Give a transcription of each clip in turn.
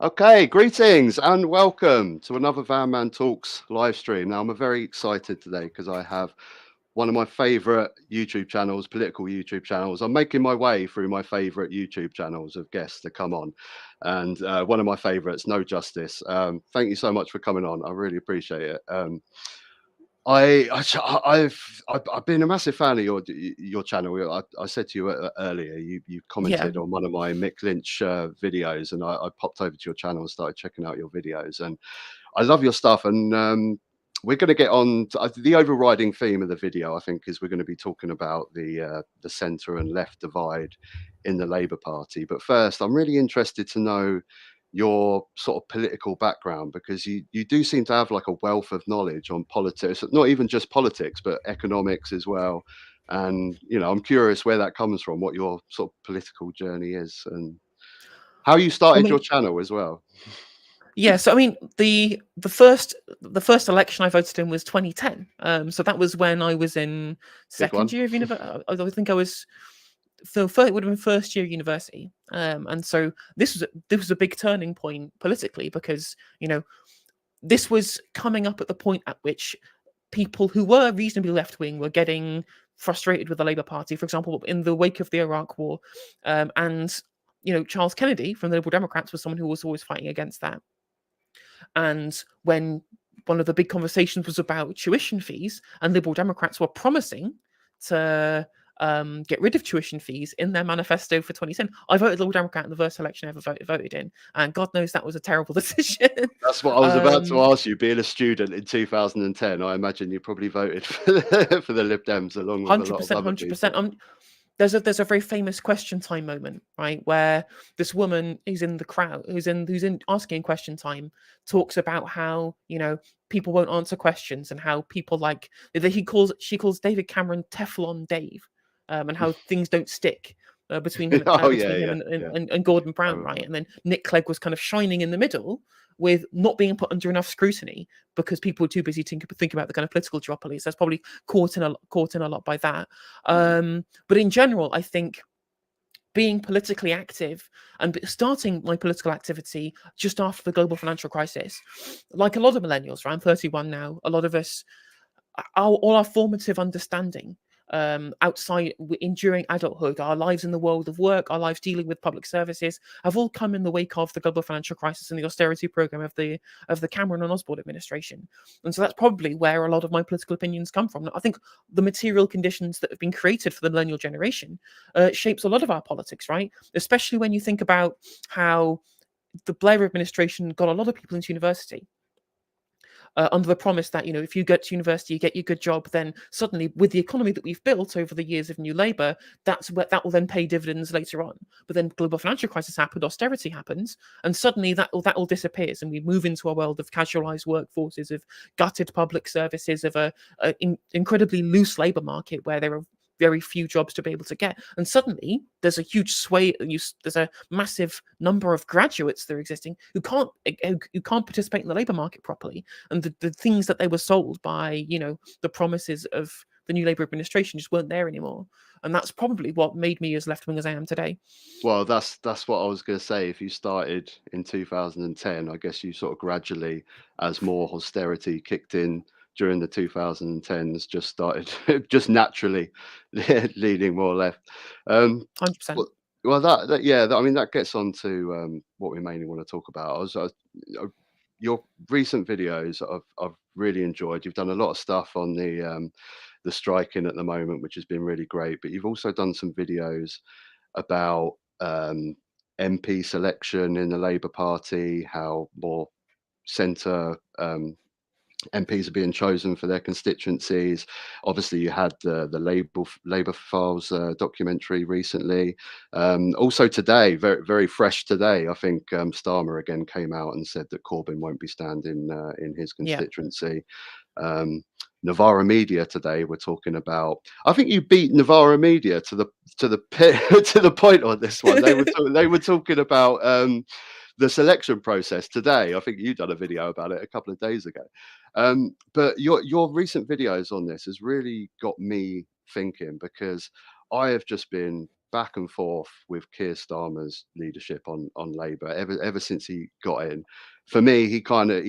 Okay, greetings and welcome to another Van Man Talks live stream. Now, I'm very excited today because I have one of my favorite YouTube channels, political YouTube channels. I'm making my way through my favorite YouTube channels of guests to come on. And one of my favorites, No Justice. Thank you so much for coming on. I really appreciate it. I've been a massive fan of your channel. I said to you earlier, you Yeah. commented on one of my Mick Lynch videos, and I popped over to your channel and started checking out your videos, and I love your stuff. And we're going to get on to, the overriding theme of the video. I think is we're going to be talking about the centre and left divide in the Labour Party. But first, I'm really interested to know your sort of political background, because you do seem to have like a wealth of knowledge on politics, not even just politics but economics as well. And I'm curious where that comes from, what your sort of political journey is, and how you I started your mean, channel as well. yeah. So I mean, the first election I voted in was 2010. So that was when I was in Big second one. year of university. I think I was. So it would have been first year university. And so this was a big turning point politically because this was coming up at the point at which people who were reasonably left wing were getting frustrated with the Labour Party. For example, in the wake of the Iraq War, and Charles Kennedy from the Liberal Democrats was someone who was always fighting against that. And when one of the big conversations was about tuition fees, and Liberal Democrats were promising to get rid of tuition fees in their manifesto for 2010, I voted Liberal Democrat in the first election I ever voted in, and God knows that was a terrible decision. That's what I was about to um, ask you. Being a student in 2010, I imagine you probably voted for for the Lib Dems along with a lot of 100%, other 100%. people. There's a very famous question time moment, right, where this woman who's in the crowd, who's in asking question time, talks about how people won't answer questions and how people like that she calls David Cameron Teflon Dave, and how things don't stick. Between him, Oh yeah, between him yeah, and, yeah. and Gordon I Brown, right, remember. and then Nick Clegg was kind of shining in the middle with not being put under enough scrutiny because people were too busy thinking about the kind of political duopolies. That's probably caught in a lot by that. But in general, I think being politically active and starting my political activity just after the global financial crisis, like a lot of millennials, right? I'm 31 now. A lot of us, all our formative understanding outside during adulthood, our lives in the world of work, our lives dealing with public services, have all come in the wake of the global financial crisis and the austerity program of the Cameron and Osborne administration. And so that's probably where a lot of my political opinions come from. I think the material conditions that have been created for the millennial generation shapes a lot of our politics, right? Especially when you think about how the Blair administration got a lot of people into university under the promise that if you get to university, you get your good job, then suddenly with the economy that we've built over the years of New Labour, that will then pay dividends later on. But then global financial crisis happened, austerity happens, and suddenly that all disappears, and we move into a world of casualised workforces, of gutted public services, of a incredibly loose labour market where there are very few jobs to be able to get. And suddenly there's a huge there's a massive number of graduates that are existing who can't participate in the labour market properly. And the things that they were sold by, the promises of the new Labour administration just weren't there anymore. And that's probably what made me as left wing as I am today. Well, that's what I was going to say. If you started in 2010, I guess you sort of gradually, as more austerity kicked in during the 2010s, just started just naturally leaning more left. Um, 100%. well, well, yeah, I mean that gets on to what we mainly want to talk about. Uh, your recent videos I've really enjoyed. You've done a lot of stuff on the striking at the moment, which has been really great. But you've also done some videos about MP selection in the Labour Party, how more centre MPs are being chosen for their constituencies. Obviously, you had the Labour Files documentary recently. Also today, very very fresh today, I think Starmer again came out and said that Corbyn won't be standing in his Yeah. constituency. um, Novara Media today we're talking about. I think you beat Novara Media to the pit, to the point on this one. They were talking about the selection process today. I think you done a video about it a couple of days ago. But your recent videos on this has really got me thinking, because I have just been back and forth with Keir Starmer's leadership on Labour ever since he got in. For me, he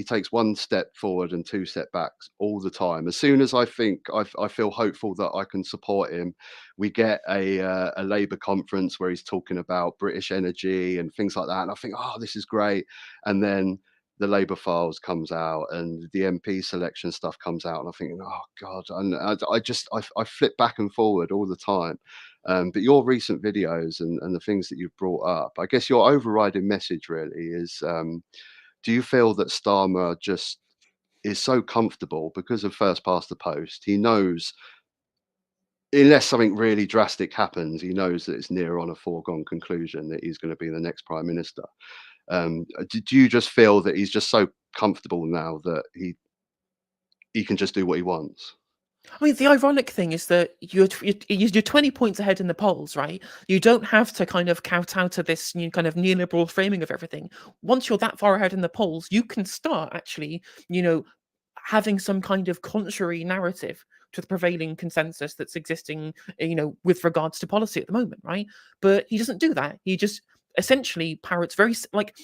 takes one step forward and two step backs all the time. As soon as I think I feel hopeful that I can support him, we get a Labour conference where he's talking about British energy and things like that, and I think, oh, this is great. And then the Labour files comes out and the MP selection stuff comes out, and I'm thinking, oh God, and I flip back and forward all the time. But your recent videos and the things that you've brought up, I guess your overriding message really is, do you feel that Starmer just is so comfortable because of first past the post? He knows, unless something really drastic happens, he knows that it's near on a foregone conclusion that he's going to be the next prime minister. Do you just feel that he's just so comfortable now that he can just do what he wants? I mean, the ironic thing is that you're 20 points ahead in the polls, right? You don't have to kind of kowtow to this new kind of neoliberal framing of everything. Once you're that far ahead in the polls, you can start actually, you know, having some kind of contrary narrative to the prevailing consensus that's existing, with regards to policy at the moment, right? But he doesn't do that. He just essentially parrots like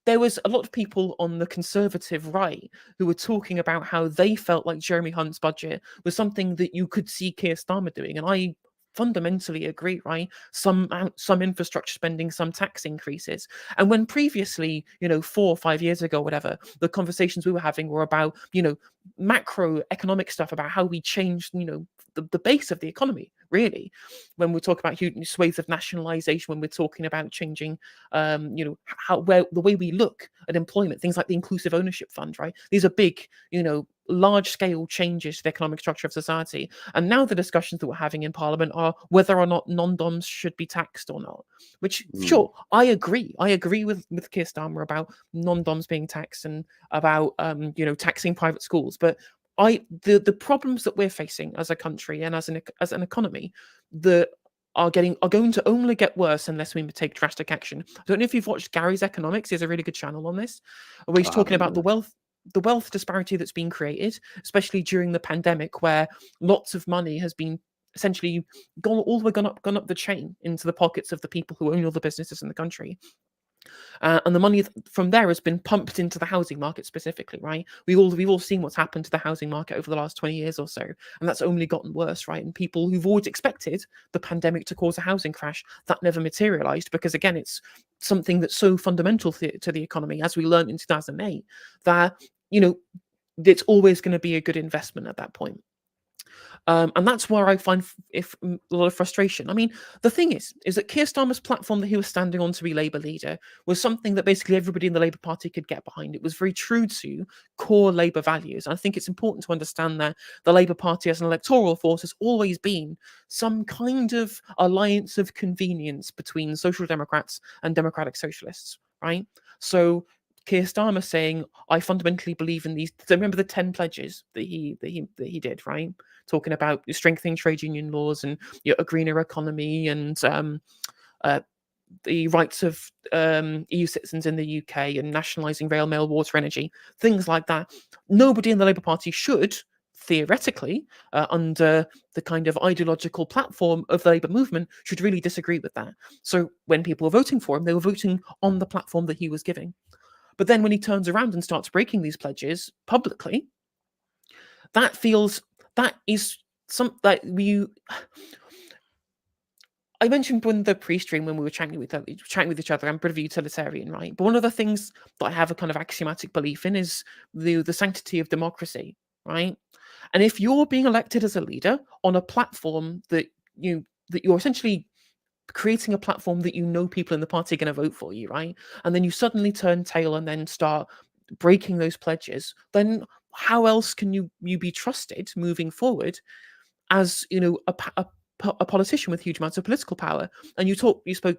there was a lot of people on the conservative right who were talking about how they felt like Jeremy Hunt's budget was something that you could see Keir Starmer doing, and I fundamentally agree. Right, some infrastructure spending, some tax increases, and when previously, 4 or 5 years ago, whatever, the conversations we were having were about macroeconomic stuff, about how we changed the base of the economy, really. When we talk about huge swathes of nationalization, when we're talking about changing, where the way we look at employment, things like the inclusive ownership fund, right? These are big, large scale changes to the economic structure of society. And now the discussions that we're having in Parliament are whether or not non-doms should be taxed or not. Which, Mm. sure, I agree. I agree with Keir Starmer about non-doms being taxed and about taxing private schools. But the problems that we're facing as a country and as an economy that are going to only get worse unless we take drastic action. I don't know if you've watched Gary's Economics. He has a really good channel on this, where he's I talking haven't, about no. the wealth disparity that's been created, especially during the pandemic, where lots of money has been essentially gone up the chain into the pockets of the people who own all the businesses in the country. And the money from there has been pumped into the housing market specifically, right? We've all seen what's happened to the housing market over the last 20 years or so, and that's only gotten worse, right? And people who've always expected the pandemic to cause a housing crash, that never materialized, because again, it's something that's so fundamental to the economy, as we learned in 2008, that it's always going to be a good investment at that point. And that's where I find a lot of frustration. I mean, the thing is that Keir Starmer's platform that he was standing on to be Labour leader was something that basically everybody in the Labour Party could get behind. It was very true to core Labour values. I think it's important to understand that the Labour Party as an electoral force has always been some kind of alliance of convenience between Social Democrats and Democratic Socialists, right? So Keir Starmer saying, "I fundamentally believe in these." So remember the 10 pledges that he did, right? Talking about strengthening trade union laws and a greener economy and uh, the rights of EU citizens in the UK and nationalising rail, mail, water, energy, things like that. Nobody in the Labour Party should, theoretically, under the kind of ideological platform of the Labour movement, should really disagree with that. So when people were voting for him, they were voting on the platform that he was giving. But then when he turns around and starts breaking these pledges publicly, that is some that we. I mentioned in the pre-stream when we were chatting with each other, I'm a bit of a utilitarian, right? But one of the things that I have a kind of axiomatic belief in is the sanctity of democracy, right? And if you're being elected as a leader on a platform that you're essentially creating a platform that people in the party are going to vote for you, right? And then you suddenly turn tail and then start breaking those pledges, then how else can you be trusted moving forward as a politician with huge amounts of political power? And you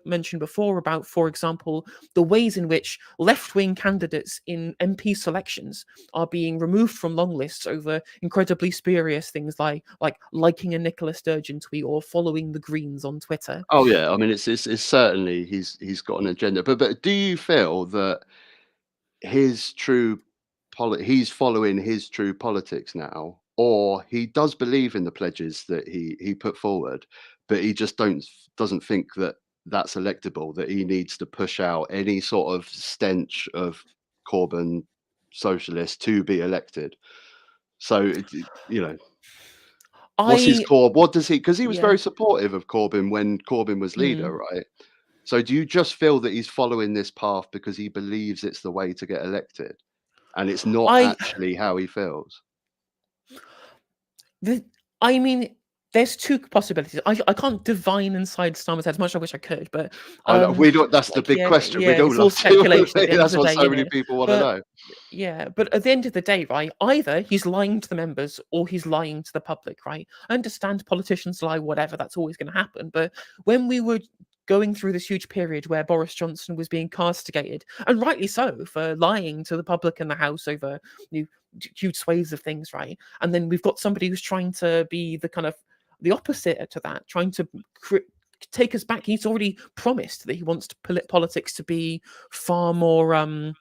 mentioned before about, for example, the ways in which left-wing candidates in MP selections are being removed from long lists over incredibly spurious things like liking a Nicola Sturgeon tweet or following the Greens on Twitter. Oh yeah, I mean it's certainly he's got an agenda. But do you feel that his true he's following his true politics now, or he does believe in the pledges that he put forward, but he just doesn't think that that's electable, that he needs to push out any sort of stench of Corbyn socialist to be elected. So, what's his I core? What does he? Because he was yeah. very supportive of Corbyn when Corbyn was Mm. leader, right? So, do you just feel that he's following this path because he believes it's the way to get elected, and it's not I actually how he feels? the I mean, there's two possibilities. I can't divine inside Starmer's head as much as I wish I could, but I know we don't. That's the like big yeah, question. We'd all it's all love to. speculation at the end of That's the what day, so you many know. people want to But know. yeah, but at the end of the day, right, either he's lying to the members or he's lying to the public, right? I understand politicians lie, whatever, that's always going to happen. But when we were going through this huge period where Boris Johnson was being castigated, and rightly so, for lying to the public and the House over huge swathes of things, right? And then we've got somebody who's trying to be the kind of the opposite to that, trying to take us back. He's already promised that he wants to politics to be far more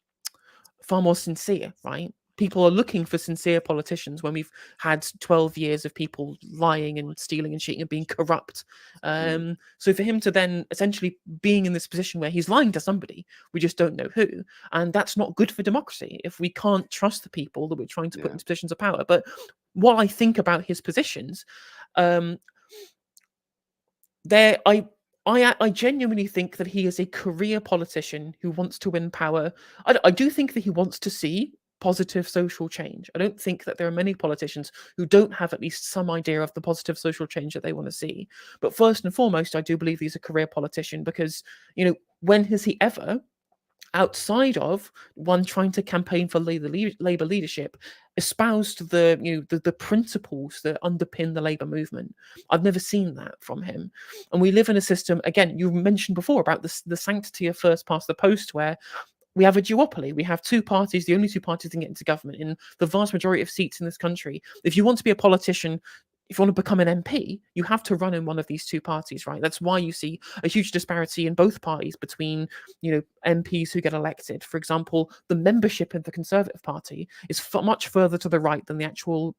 sincere, right? People are looking for sincere politicians when we've had 12 years of people lying and stealing and cheating and being corrupt. So for him to then essentially being in this position where he's lying to somebody, we just don't know who. And that's not good for democracy if we can't trust the people that we're trying to put Yeah, into positions of power. But what I think about his positions, um, there I genuinely think that he is a career politician who wants to win power. I do think that he wants to see positive social change. I don't think that there are many politicians who don't have at least some idea of the positive social change that they want to see. But first and foremost, I do believe he's a career politician because, when has he ever, outside of one trying to campaign for Labour leadership, espoused the principles that underpin the Labour movement? I've never seen that from him. And we live in a system, again, you mentioned before about the sanctity of first past the post, where we have a duopoly. We have two parties, the only two parties that can get into government in the vast majority of seats in this country. If you want to be a politician, if you want to become an MP, you have to run in one of these two parties, right? That's why you see a huge disparity in both parties between, MPs who get elected. For example, the membership in the Conservative Party is much further to the right than the actual,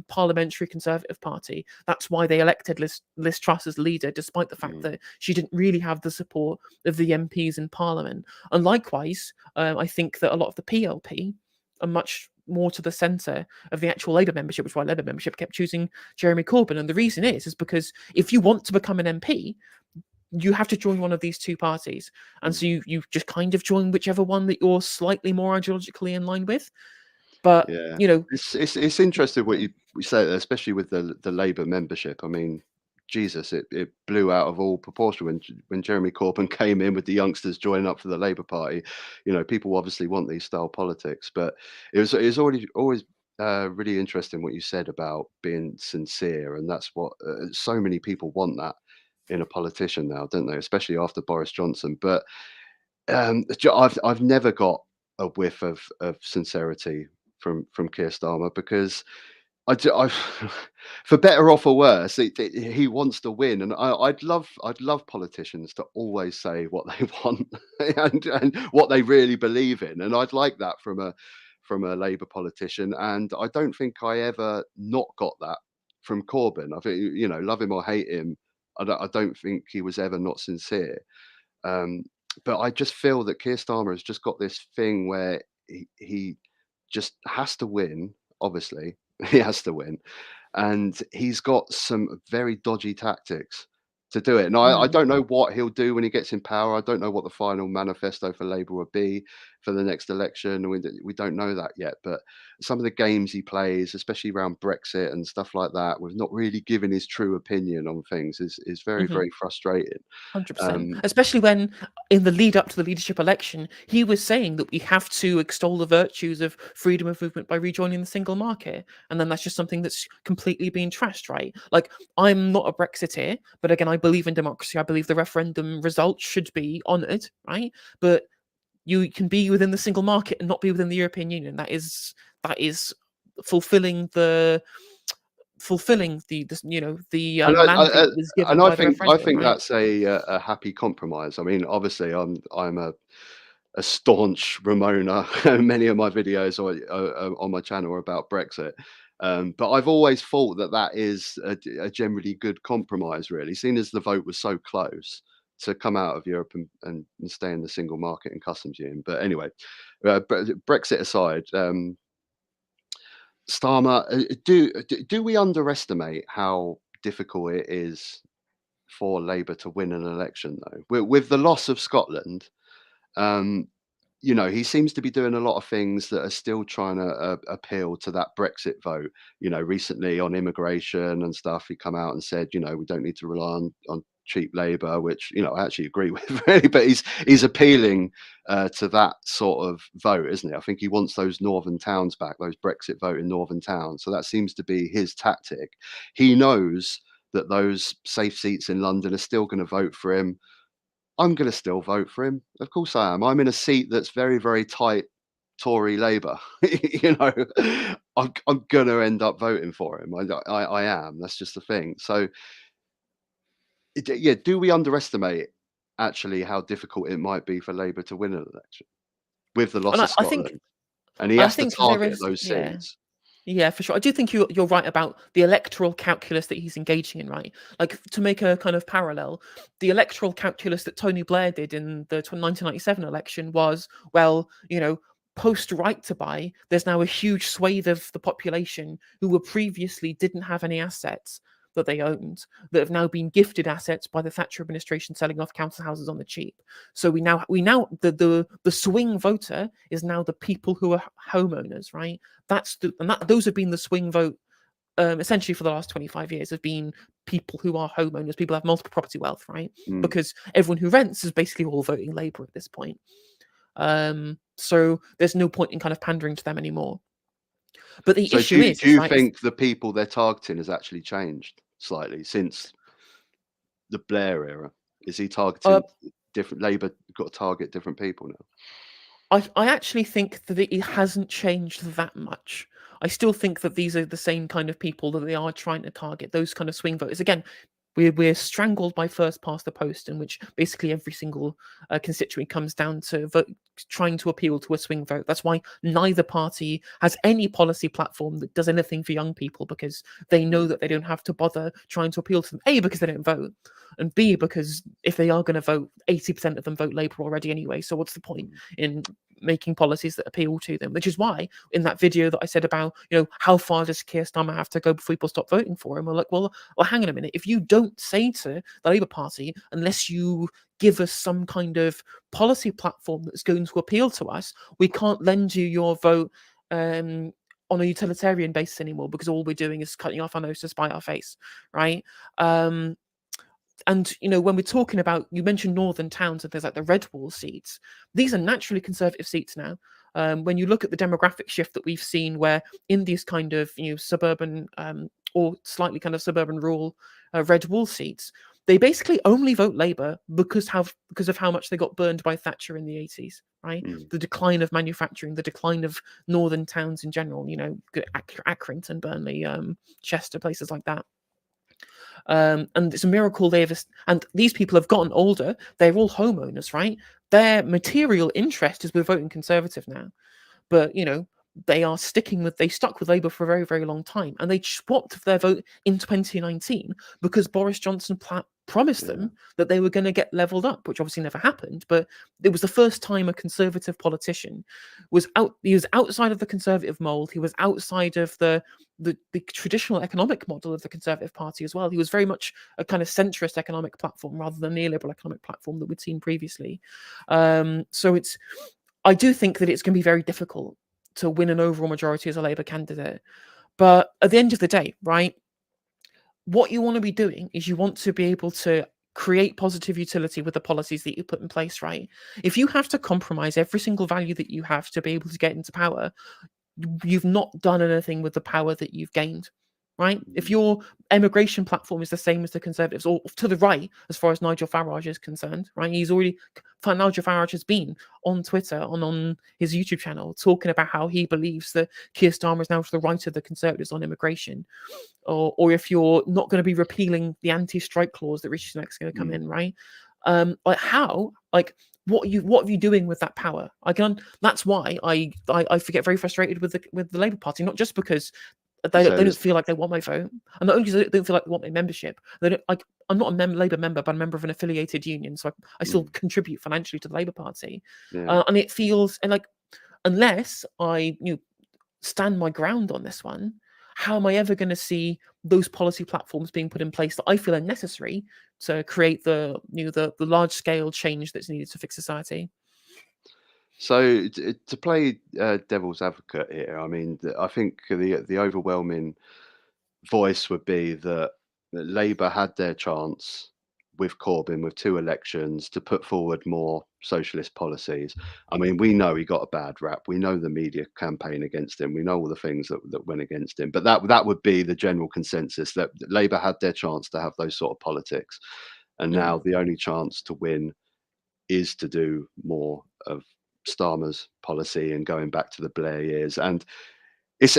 parliamentary Conservative Party. That's why they elected Liz Truss as leader, despite the fact that she didn't really have the support of the MPs in Parliament. And likewise, I think that a lot of the PLP are much more to the centre of the actual Labour membership, which is why Labour membership kept choosing Jeremy Corbyn. And the reason is because if you want to become an MP, you have to join one of these two parties. And so you just kind of join whichever one that you're slightly more ideologically in line with. But, yeah. It's interesting what you say there, especially with the Labour membership. I mean, Jesus, it blew out of all proportion when Jeremy Corbyn came in with the youngsters joining up for the Labour Party. People obviously want these style politics, but it was always really interesting what you said about being sincere, and that's what so many people want that in a politician now, don't they? Especially after Boris Johnson. But I've never got a whiff of sincerity from Keir Starmer because I for better or for worse, he wants to win, and I'd love politicians to always say what they want and what they really believe in, and I'd like that from a Labour politician, and I don't think I ever not got that from Corbyn. I think love him or hate him, I don't think he was ever not sincere. But I just feel that Keir Starmer has just got this thing where he just has to win. Obviously, he has to win, and he's got some very dodgy tactics to do it. And I mm, don't know what he'll do when he gets in power. I don't know what the final manifesto for Labour will be for the next election. We don't know that yet. But some of the games he plays, especially around Brexit and stuff like that, with not really giving his true opinion on things, is very, mhm. very frustrating. 100%. Um, Especially when, in the lead up to the leadership election, he was saying that we have to extol the virtues of freedom of movement by rejoining the single market. And then that's just something that's completely being trashed, right? Like, I'm not a Brexiteer, but again, I believe in democracy. I believe the referendum results should be honoured, right? But you can be within the single market and not be within the European Union. That is fulfilling the And mandate that was given and I by the think I referendum, think right? that's a happy compromise. I mean, obviously, I'm a staunch Ramona. Many of my videos on my channel are about Brexit. But I've always thought that is a generally good compromise, really, seeing as the vote was so close to come out of Europe and stay in the single market and customs union. But anyway, Brexit aside, Starmer, do we underestimate how difficult it is for Labour to win an election, though? With the loss of Scotland, um, he seems to be doing a lot of things that are still trying to appeal to that Brexit vote. Recently on immigration and stuff, he come out and said, we don't need to rely on cheap labour, which I actually agree with, really. But he's appealing to that sort of vote, isn't he? I think he wants those northern towns back, those Brexit voting northern towns. So that seems to be his tactic. He knows that those safe seats in London are still going to vote for him. I'm going to still vote for him. Of course I am. I'm in a seat that's very, very tight Tory Labour. I'm going to end up voting for him. I am. That's just the thing. So, yeah, do we underestimate actually how difficult it might be for Labour to win an election with the loss And of I think Scotland? And he I has to think there target is, those yeah. seats. Yeah, for sure. I do think you're right about the electoral calculus that he's engaging in, right? Like, to make a kind of parallel, the electoral calculus that Tony Blair did in the 1997 election was, well, post right to buy, there's now a huge swathe of the population who were previously didn't have any assets that they owned that have now been gifted assets by the Thatcher administration selling off council houses on the cheap. So we now the swing voter is now the people who are homeowners, right? Those have been the swing vote essentially for the last 25 years, have been people who are homeowners, people who have multiple property wealth, right? Because everyone who rents is basically all voting Labour at this point. So there's no point in kind of pandering to them anymore. But the issue is, do you right, think the people they're targeting has actually changed slightly since the Blair era? Is he targeting different? Labour got to target different people now. I actually think that it hasn't changed that much. I still think that these are the same kind of people that they are trying to target, those kind of swing voters. Again, we're strangled by first past the post, in which basically every single constituent comes down to trying to appeal to a swing vote. That's why neither party has any policy platform that does anything for young people, because they know that they don't have to bother trying to appeal to them. A, because they don't vote, and B, because if they are going to vote, 80% of them vote Labour already anyway. So what's the point in making policies that appeal to them? Which is why in that video that I said about, how far does Keir Starmer have to go before people stop voting for him, we're like, well, hang on a minute. If you don't say to the Labour Party, unless you give us some kind of policy platform that's going to appeal to us, we can't lend you your vote on a utilitarian basis anymore, because all we're doing is cutting off our nose to spite our face, right? And when we're talking about, you mentioned northern towns and there's like the red wall seats, these are naturally conservative seats now. When you look at the demographic shift that we've seen, where in these kind of suburban or slightly kind of suburban rural red wall seats, they basically only vote Labour because of how much they got burned by Thatcher in the 80s, right? The decline of manufacturing, the decline of northern towns in general, Accrington, Burnley, Chester, places like that. And it's a miracle and these people have gotten older. They're all homeowners, right? Their material interest is with voting Conservative now, but they stuck with Labour for a very, very long time, and they swapped their vote in 2019 because Boris Johnson promised them that they were going to get leveled up, which obviously never happened. But it was the first time a Conservative politician was outside of the Conservative mold. He was outside of the traditional economic model of the Conservative Party as well. He was very much a kind of centrist economic platform rather than the neoliberal economic platform that we'd seen previously. So I do think that it's going to be very difficult to win an overall majority as a Labour candidate. But at the end of the day, right, what you want to be doing is you want to be able to create positive utility with the policies that you put in place, right? If you have to compromise every single value that you have to be able to get into power, you've not done anything with the power that you've gained, right? If your immigration platform is the same as the Conservatives, or to the right, as far as Nigel Farage is concerned, right? Nigel Farage has been on Twitter, on his YouTube channel, talking about how he believes that Keir Starmer is now to the right of the Conservatives on immigration. Or if you're not going to be repealing the anti-strike clause that Rishi Sunak's going to come in, right? What are you doing with that power? That's why I get very frustrated with the Labour Party, not just because They So don't feel like they want my vote, and not only do they don't feel like they want my membership, they don't like. I'm not a Labour member, but I'm a member of an affiliated union, so I still contribute financially to the Labour Party, yeah. and it feels and like unless I stand my ground on this one, how am I ever going to see those policy platforms being put in place that I feel are necessary to create the the large scale change that's needed to fix society? So to play devil's advocate here, I mean, I think the overwhelming voice would be that Labour had their chance with Corbyn, with 2 elections, to put forward more socialist policies. I mean, we know he got a bad rap. We know the media campaign against him. We know all the things that went against him. But that would be the general consensus, that Labour had their chance to have those sort of politics. And Mm. now the only chance to win is to do more of Starmer's policy and going back to the Blair years. And it's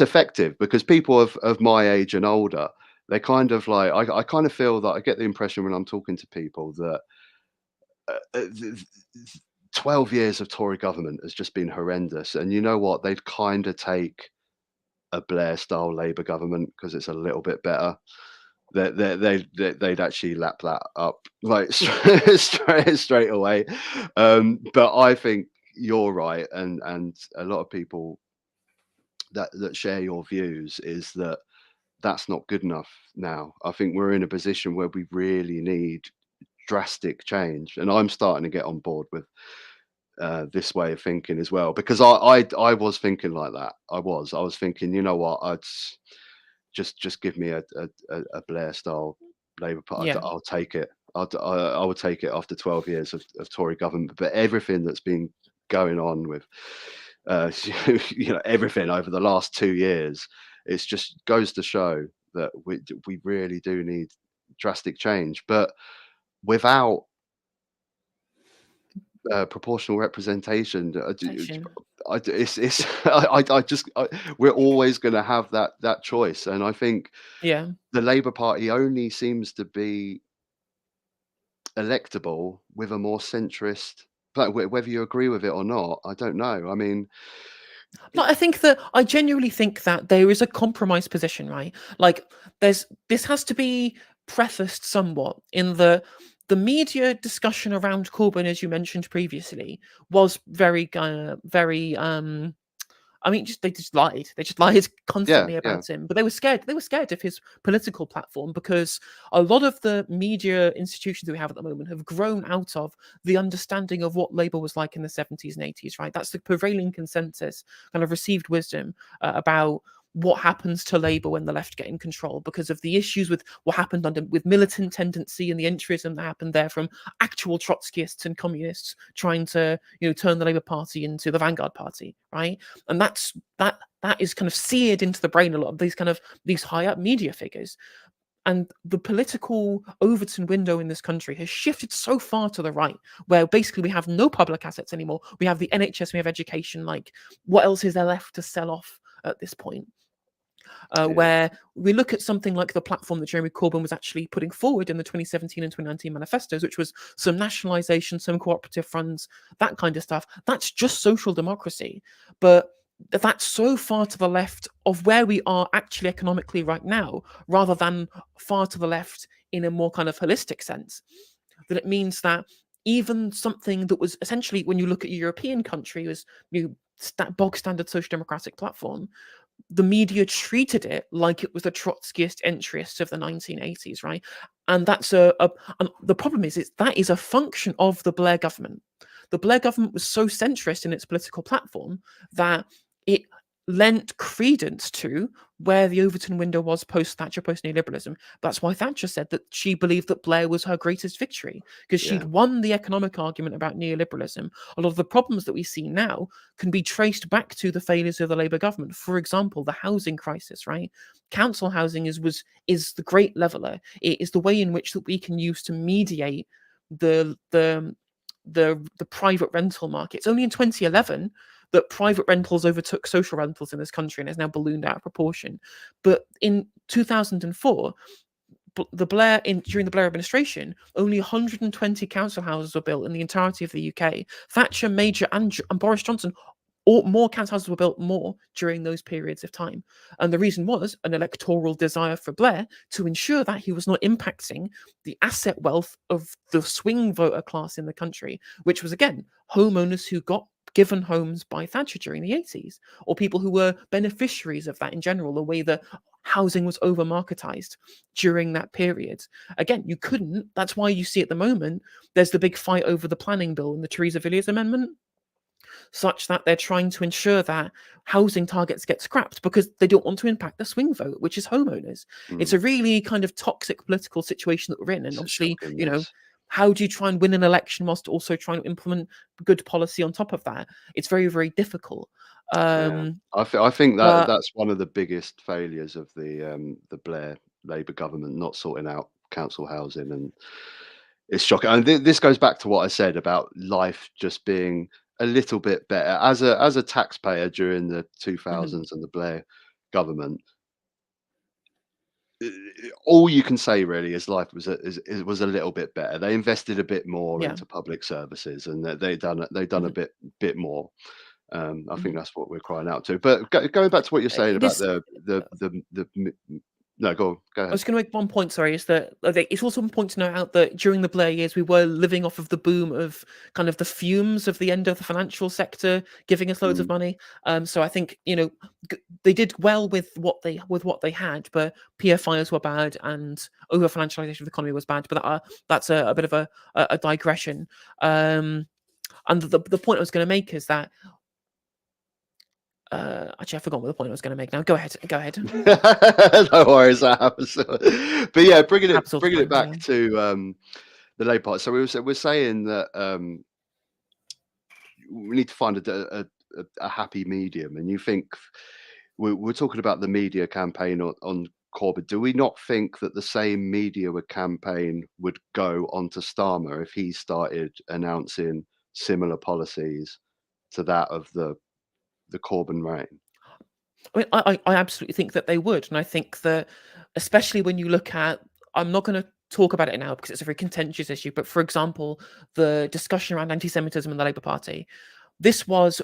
effective because people of my age and older, they're kind of like, I kind of feel that I get the impression when I'm talking to people that 12 years of Tory government has just been horrendous. And you know what? They'd kind of take a Blair style Labour government because it's a little bit better. They'd actually lap that up like straight away. But I think you're right, and a lot of people that share your views is that that's not good enough now. I think we're in a position where we really need drastic change, and I'm starting to get on board with this way of thinking as well, because I was thinking like that. I was thinking, you know what, I'd just give me a Blair style Labour Party. Yeah, I'll take it. I would take it after 12 years of Tory government. But everything that's been going on with everything over the last 2 years, it's just goes to show that we really do need drastic change, but without proportional representation. station. It's we're always going to have that choice, and I think Yeah. the Labour Party only seems to be electable with a more centrist. But whether you agree with it or not, I don't know. I mean, No, I think that I genuinely think that there is a compromise position, right? Like this has to be prefaced somewhat in the media discussion around Corbyn, as you mentioned previously, was very I mean, they just lied. They just lied yeah, constantly yeah, about him. But they were scared. They were scared of his political platform because a lot of the media institutions that we have at the moment have grown out of the understanding of what Labour was like in the 70s and 80s, right? That's the prevailing consensus, kind of received wisdom about what happens to Labour when the left get in control because of the issues with what happened with militant tendency and the entryism that happened there from actual Trotskyists and communists trying to turn the Labour Party into the vanguard party, right? And that is kind of seared into the brain a lot of these high up media figures. And the political Overton window in this country has shifted so far to the right, where basically we have no public assets anymore. We have the NHS, we have education. Like, what else is there left to sell off at this point? yeah, Where we look at something like the platform that Jeremy Corbyn was actually putting forward in the 2017 and 2019 manifestos, which was some nationalisation, some cooperative funds, that kind of stuff. That's just social democracy. But that's so far to the left of where we are actually economically right now, rather than far to the left in a more kind of holistic sense, that it means that even something that was essentially, when you look at a European country, was bog standard social democratic platform, the media treated it like it was the Trotskyist entryist of the 1980s, right? And that's and the problem is that is a function of the Blair government. The Blair government was so centrist in its political platform that it lent credence to where the Overton window was post-Thatcher, post-neoliberalism. That's why Thatcher said that she believed that Blair was her greatest victory, because she'd yeah, won the economic argument about neoliberalism. A lot of the problems that we see now can be traced back to the failures of the Labour government. For example, the housing crisis, right? Council housing is the great leveller. It is the way in which that we can use to mediate the private rental market. It's only in 2011 that private rentals overtook social rentals in this country and has now ballooned out of proportion. But in 2004, during the Blair administration, only 120 council houses were built in the entirety of the UK. Thatcher, Major, and Boris Johnson more council houses were built more during those periods of time. And the reason was an electoral desire for Blair to ensure that he was not impacting the asset wealth of the swing voter class in the country, which was, again, homeowners who got given homes by Thatcher during the 80s, or people who were beneficiaries of that in general, the way that housing was over marketized during that period. Again, you couldn't. That's why you see at the moment there's the big fight over the planning bill and the Theresa Villiers amendment, such that they're trying to ensure that housing targets get scrapped because they don't want to impact the swing vote, which is homeowners. It's a really kind of toxic political situation that we're in. And obviously, how do you try and win an election whilst also trying to implement good policy on top of that? It's very, very difficult. I think that's one of the biggest failures of the Blair Labour government, not sorting out council housing, and it's shocking. And this goes back to what I said about life just being a little bit better as a taxpayer during the 2000s and the Blair government. All you can say really is life was a little bit better. They invested a bit more into public services, and they've done a bit more. I think that's what we're crying out to. But going back to what you're saying about no, go ahead. I was going to make one point, sorry, is that it's also important to note out that during the Blair years, we were living off of the boom of kind of the fumes of the end of the financial sector, giving us loads of money. So I think, they did well with what they had, but PFIs were bad and over financialization of the economy was bad. But that's a bit of a digression. And the point I was going to make is that actually, I forgot what the point I was going to make now. Go ahead. No worries, that happens. But yeah, bringing it back to the Labour Party. So we're saying that we need to find a happy medium, and you think we're talking about the media campaign on Corbyn. Do we not think that the same media campaign would go onto Starmer if he started announcing similar policies to that of the Corbyn reign? I mean, I absolutely think that they would. And I think that, especially when you look at, I'm not going to talk about it now because it's a very contentious issue, but for example, the discussion around anti-Semitism in the Labour Party, this was,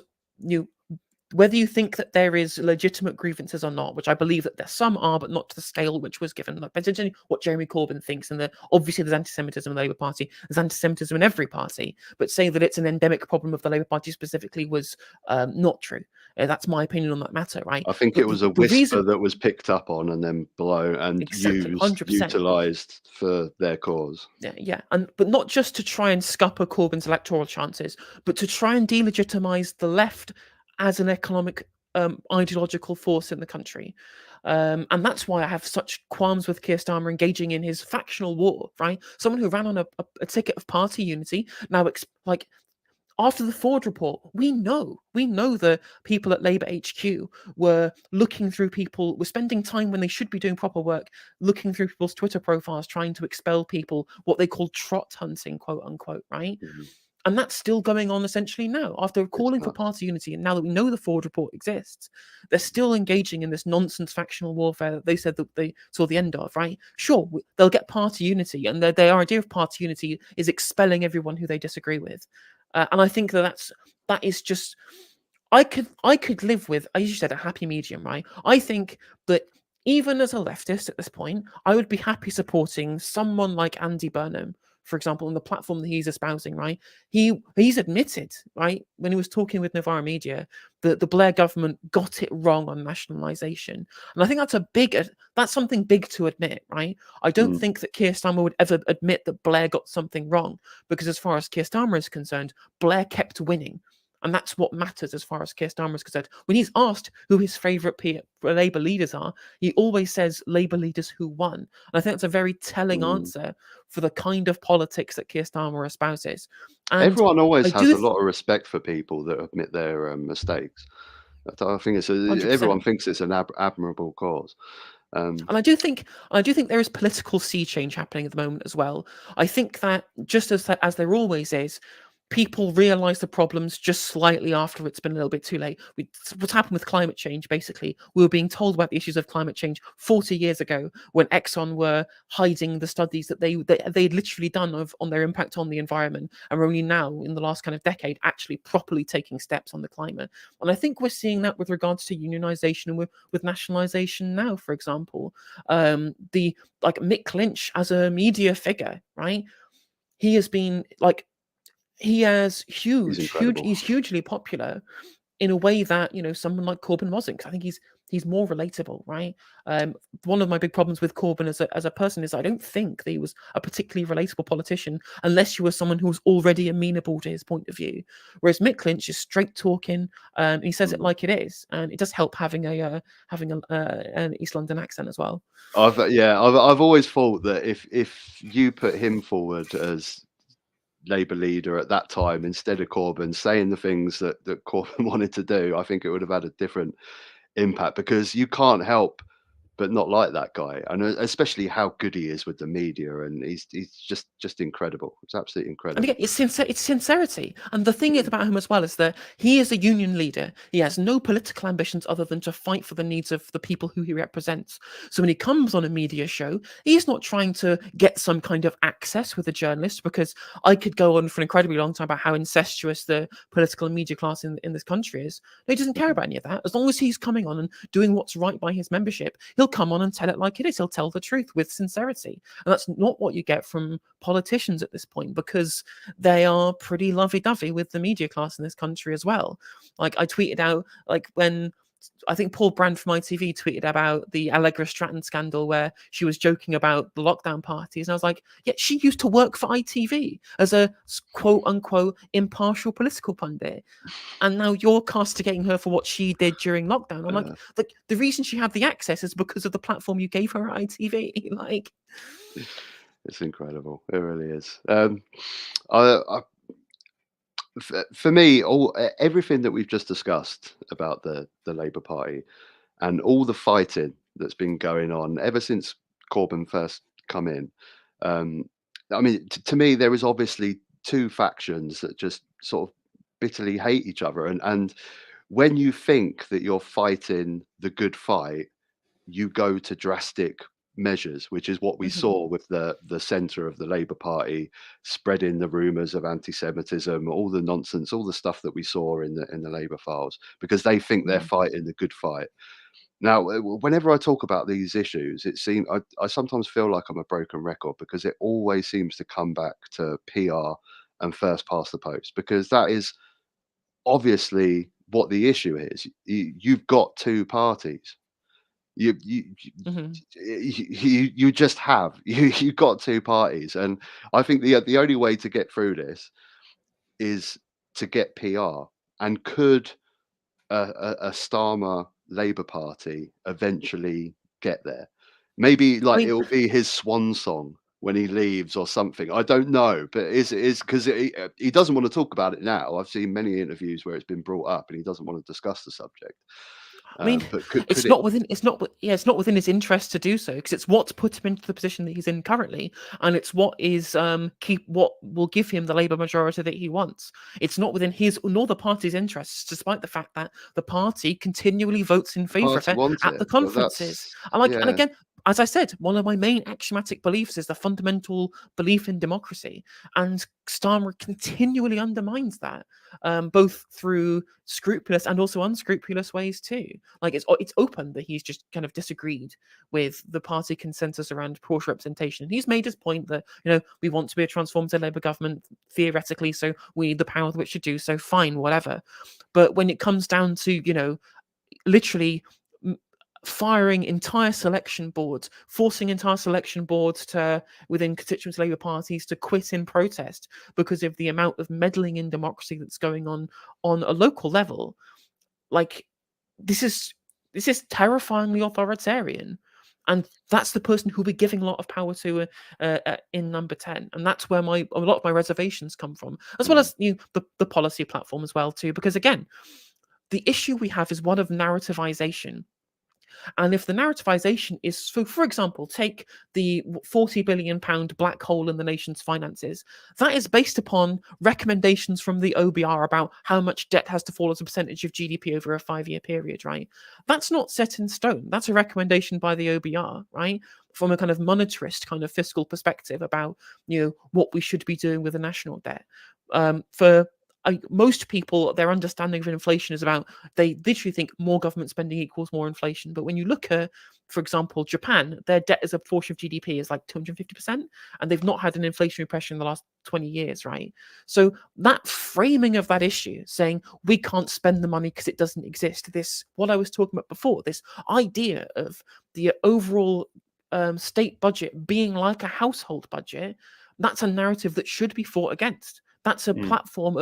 whether you think that there is legitimate grievances or not, which I believe that there some are, but not to the scale which was given, like potentially what Jeremy Corbyn thinks, and that obviously there's anti-Semitism in the Labour Party, there's anti-Semitism in every party, but saying that it's an endemic problem of the Labour Party specifically was not true. That's my opinion on that matter, right? I think it was a whisper that was picked up on and then blown and utilised for their cause. Yeah, but not just to try and scupper Corbyn's electoral chances, but to try and delegitimise the left as an economic ideological force in the country. And that's why I have such qualms with Keir Starmer engaging in his factional war, right? Someone who ran on a ticket of party unity, now after the Ford report, we know that people at Labour HQ were looking through were spending time when they should be doing proper work, looking through people's Twitter profiles, trying to expel people, what they call trot hunting, quote unquote, right? And that's still going on essentially now. After calling for party unity, and now that we know the Ford report exists, they're still engaging in this nonsense factional warfare that they said that they saw the end of, right? Sure, they'll get party unity, and their idea of party unity is expelling everyone who they disagree with. And I think that is just, I could live with, as you said, a happy medium, right? I think that even as a leftist at this point, I would be happy supporting someone like Andy Burnham, for example, on the platform that he's espousing, right? He's admitted, right, when he was talking with Novara Media, that the Blair government got it wrong on nationalisation. And I think that's something big to admit, right? I don't think that Keir Starmer would ever admit that Blair got something wrong, because as far as Keir Starmer is concerned, Blair kept winning. And that's what matters as far as Keir Starmer is concerned. When he's asked who his favourite Labour leaders are, he always says Labour leaders who won. And I think that's a very telling answer for the kind of politics that Keir Starmer espouses. And everyone always has a lot of respect for people that admit their mistakes. I think everyone thinks it's an admirable cause. And I do think there is political sea change happening at the moment as well. I think that just as there always is, people realize the problems just slightly after it's been a little bit too late. What's happened with climate change, basically, we were being told about the issues of climate change 40 years ago when Exxon were hiding the studies that they'd literally done on their impact on the environment, and we're only now, in the last kind of decade, actually properly taking steps on the climate. And I think we're seeing that with regards to unionization and with nationalization now, for example. The like Mick Lynch as a media figure, right? He has been like he's hugely popular in a way that someone like Corbyn wasn't. 'Cause I think he's more relatable, right? One of my big problems with Corbyn as a person is I don't think that he was a particularly relatable politician unless you were someone who was already amenable to his point of view. Whereas Mick Lynch is straight talking, he says it like it is, and it does help having an East London accent as well. I've always thought that if you put him forward as Labour leader at that time instead of Corbyn, saying the things that Corbyn wanted to do, I think it would have had a different impact, because you can't help but not like that guy, and especially how good he is with the media, and he's just incredible. It's absolutely And incredible. again, it's sincerity. And the thing is about him as well is that he is a union leader. He has no political ambitions other than to fight for the needs of the people who he represents. So when he comes on a media show, he's not trying to get some kind of access with a journalist, because I could go on for an incredibly long time about how incestuous the political and media class in this country is. No, he doesn't care about any of that. As long as he's coming on and doing what's right by his membership, he'll come on and tell it like it is. He'll tell the truth with sincerity. And that's not what you get from politicians at this point, because they are pretty lovey-dovey with the media class in this country as well. Like I tweeted out, like when I think Paul Brand from ITV tweeted about the Allegra Stratton scandal where she was joking about the lockdown parties. And I was like, yeah, she used to work for ITV as a quote unquote impartial political pundit. And now you're castigating her for what she did during lockdown. I'm like, the reason she had the access is because of the platform you gave her at ITV. Like, it's incredible. It really is. For me, everything that we've just discussed about the Labour Party and all the fighting that's been going on ever since Corbyn first come in. I mean, to me, there is obviously two factions that just sort of bitterly hate each other, and when you think that you're fighting the good fight, you go to drastic measures, which is what we saw with the centre of the Labour Party spreading the rumours of anti-Semitism, all the nonsense, all the stuff that we saw in the Labour files, because they think they're fighting the good fight. Now, whenever I talk about these issues, it seems I sometimes feel like I'm a broken record, because it always seems to come back to PR and first past the post, because that is obviously what the issue is. You've got two parties. You you just have you got two parties, and I think the only way to get through this is to get PR. And could a Starmer Labour Party eventually get there? Maybe I like mean, it'll be his swan song when he leaves or something. I don't know, but is because he doesn't want to talk about it now. I've seen many interviews where it's been brought up, and he doesn't want to discuss the subject. I mean, But could it's it? not within it's not within his interest to do so, because it's what's put him into the position that he's in currently, and it's what will give him the Labour majority that he wants. It's not within his nor the party's interests, despite the fact that the party continually votes in The favour of party it wants at the it. Well, conferences. that's And yeah. again, as I said, one of my main axiomatic beliefs is the fundamental belief in democracy, and Starmer continually undermines that, both through scrupulous and also unscrupulous ways too. Like it's open that he's just kind of disagreed with the party consensus around proportional representation. He's made his point that we want to be a transformative Labour government theoretically, so we need the power with which to do so. Fine, whatever. But when it comes down to literally firing entire selection boards, forcing entire selection boards to within constituent Labour parties to quit in protest because of the amount of meddling in democracy that's going on a local level, like this is terrifyingly authoritarian, and that's the person who'll be giving a lot of power to in number 10, and that's where a lot of my reservations come from, as well as the policy platform as well too, because again, the issue we have is one of narrativization. And if the narrativization is, so for example, take the £40 billion black hole in the nation's finances, that is based upon recommendations from the OBR about how much debt has to fall as a percentage of GDP over a 5-year period, right? That's not set in stone. That's a recommendation by the OBR, right? From a kind of monetarist kind of fiscal perspective about, what we should be doing with the national debt. For most people, their understanding of inflation is about, they literally think more government spending equals more inflation. But when you look at, for example, Japan, their debt as a portion of GDP is like 250%, and they've not had an inflationary pressure in the last 20 years, right? So that framing of that issue, saying we can't spend the money because it doesn't exist, this, what I was talking about before, this idea of the overall state budget being like a household budget, that's a narrative that should be fought against. That's a platform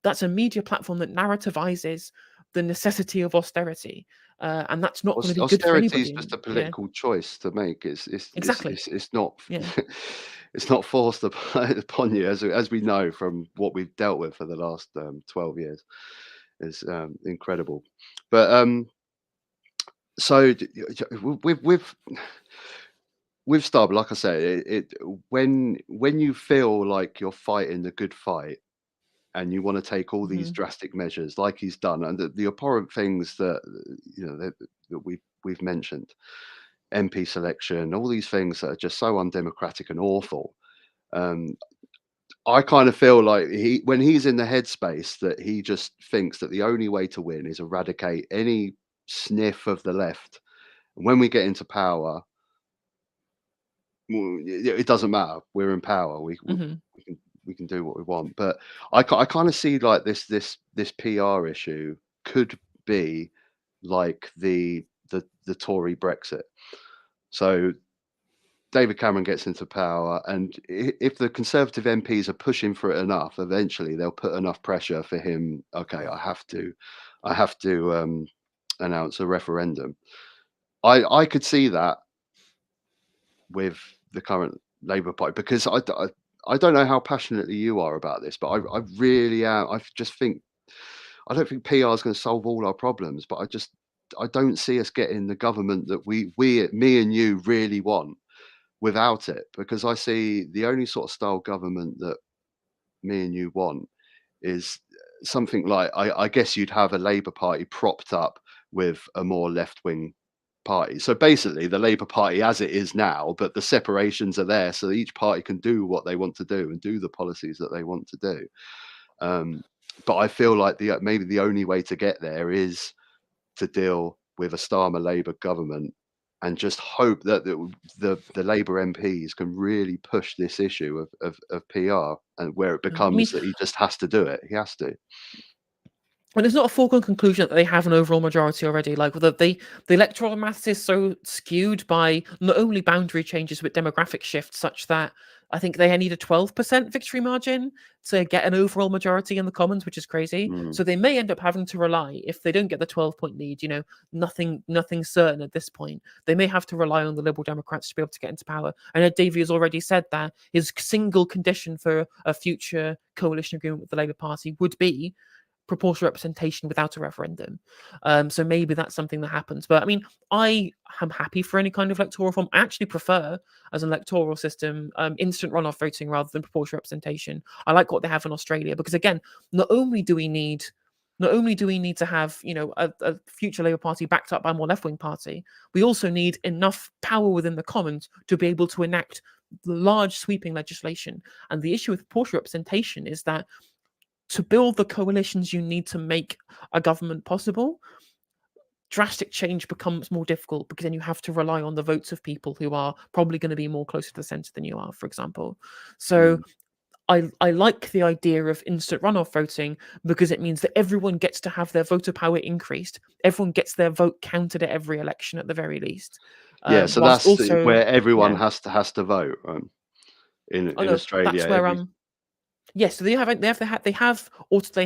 that's a media platform that narrativizes the necessity of austerity, and that's not going to be good for Austerity is anybody. just a political choice to make. Exactly. It's not Yeah. it's not forced upon you, as we know from what we've dealt with for the last 12 years. Is incredible. But so with Starbucks, like I said, when you feel like you're fighting the good fight and you want to take all these Mhm. drastic measures, like he's done, and the abhorrent things that that we've mentioned, MP selection, all these things that are just so undemocratic and awful. Um, I kind of feel like when he's in the headspace that he just thinks that the only way to win is eradicate any sniff of the left. And when we get into power, well, it doesn't matter. We're in power. Mhm. We can do what we want. But I kind of see like this PR issue could be like the Tory Brexit. So David Cameron gets into power, and if the Conservative MPs are pushing for it enough, eventually they'll put enough pressure for him. Okay, I have to announce a referendum. I could see that with the current Labour Party, because I don't know how passionately you are about this, but I really am. I just think I don't think PR is going to solve all our problems, but I don't see us getting the government that me and you really want without it, because I see the only sort of style government that me and you want is something like, I guess you'd have a Labour Party propped up with a more left wing party. So basically, the Labour Party as it is now, but the separations are there, so that each party can do what they want to do and do the policies that they want to do. But I feel like maybe the only way to get there is to deal with a Starmer Labour government and just hope that the Labour MPs can really push this issue of PR, and where it I mean, becomes that he just has to do it. He has to. and it's not a foregone conclusion that they have an overall majority already. Like the electoral maths is so skewed by not only boundary changes but demographic shifts, such that I think they need a 12% victory margin to get an overall majority in the Commons, which is crazy. Mm. So they may end up having to rely, if they don't get the 12-point lead, nothing certain at this point. They may have to rely on the Liberal Democrats to be able to get into power. And Ed Davey has already said that his single condition for a future coalition agreement with the Labour Party would be proportional representation without a referendum. So maybe that's something that happens. But I mean, I am happy for any kind of electoral reform. I actually prefer, as an electoral system, instant runoff voting rather than proportional representation. I like what they have in Australia, because again, not only do we need to have a future Labour Party backed up by a more left-wing party, we also need enough power within the Commons to be able to enact large sweeping legislation. And the issue with proportional representation is that to build the coalitions you need to make a government possible, drastic change becomes more difficult, because then you have to rely on the votes of people who are probably going to be more closer to the centre than you are, for example. So I like the idea of instant runoff voting, because it means that everyone gets to have their voter power increased. Everyone gets their vote counted at every election at the very least. Yeah, so Whilst that's also, where everyone yeah. has to vote Oh in no, that's Australia. where yes, so they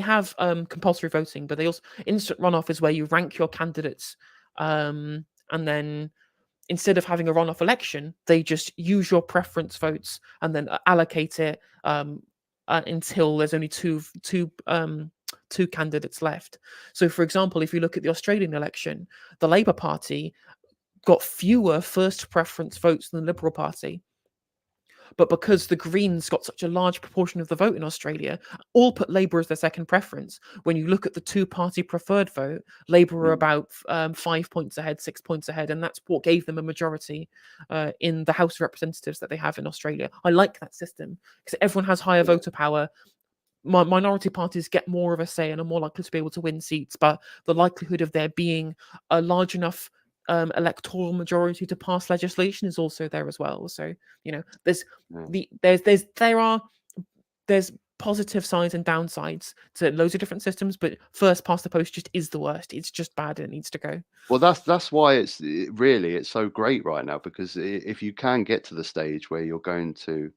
have compulsory voting, but they also, instant runoff is where you rank your candidates, and then instead of having a runoff election, they just use your preference votes and then allocate it until there's only two candidates left. So, for example, if you look at the Australian election, the Labour Party got fewer first preference votes than the Liberal Party. But because the Greens got such a large proportion of the vote in Australia, all put Labour as their second preference. When you look at the two-party preferred vote, Labour are about 5 points ahead, 6 points ahead, and that's what gave them a majority in the House of Representatives that they have in Australia. I like that system because everyone has higher voter power. Minority parties get more of a say and are more likely to be able to win seats, but the likelihood of there being a large enough electoral majority to pass legislation is also there as well. So there's there's positive sides and downsides to loads of different systems, but first past the post just is the worst. It's just bad and it needs to go. Well, that's why it's so great right now, because if you can get to the stage where you're going to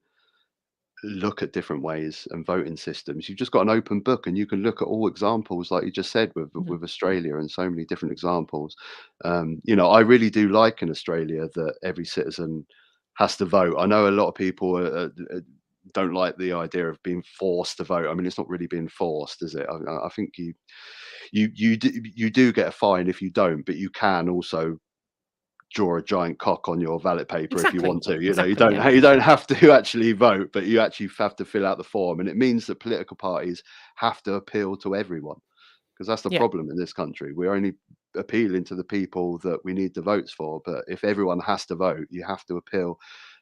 look at different ways and voting systems, you've just got an open book and you can look at all examples, like you just said, with Australia, and so many different examples. I really do like in Australia that every citizen has to vote. I know a lot of people don't like the idea of being forced to vote. I mean, it's not really being forced, is it? I think you do get a fine if you don't, but you can also draw a giant cock on your ballot paper if you want to. You don't have to actually vote, but you actually have to fill out the form, and it means that political parties have to appeal to everyone, because that's the problem in this country. We're only appealing to the people that we need the votes for, but if everyone has to vote, you have to appeal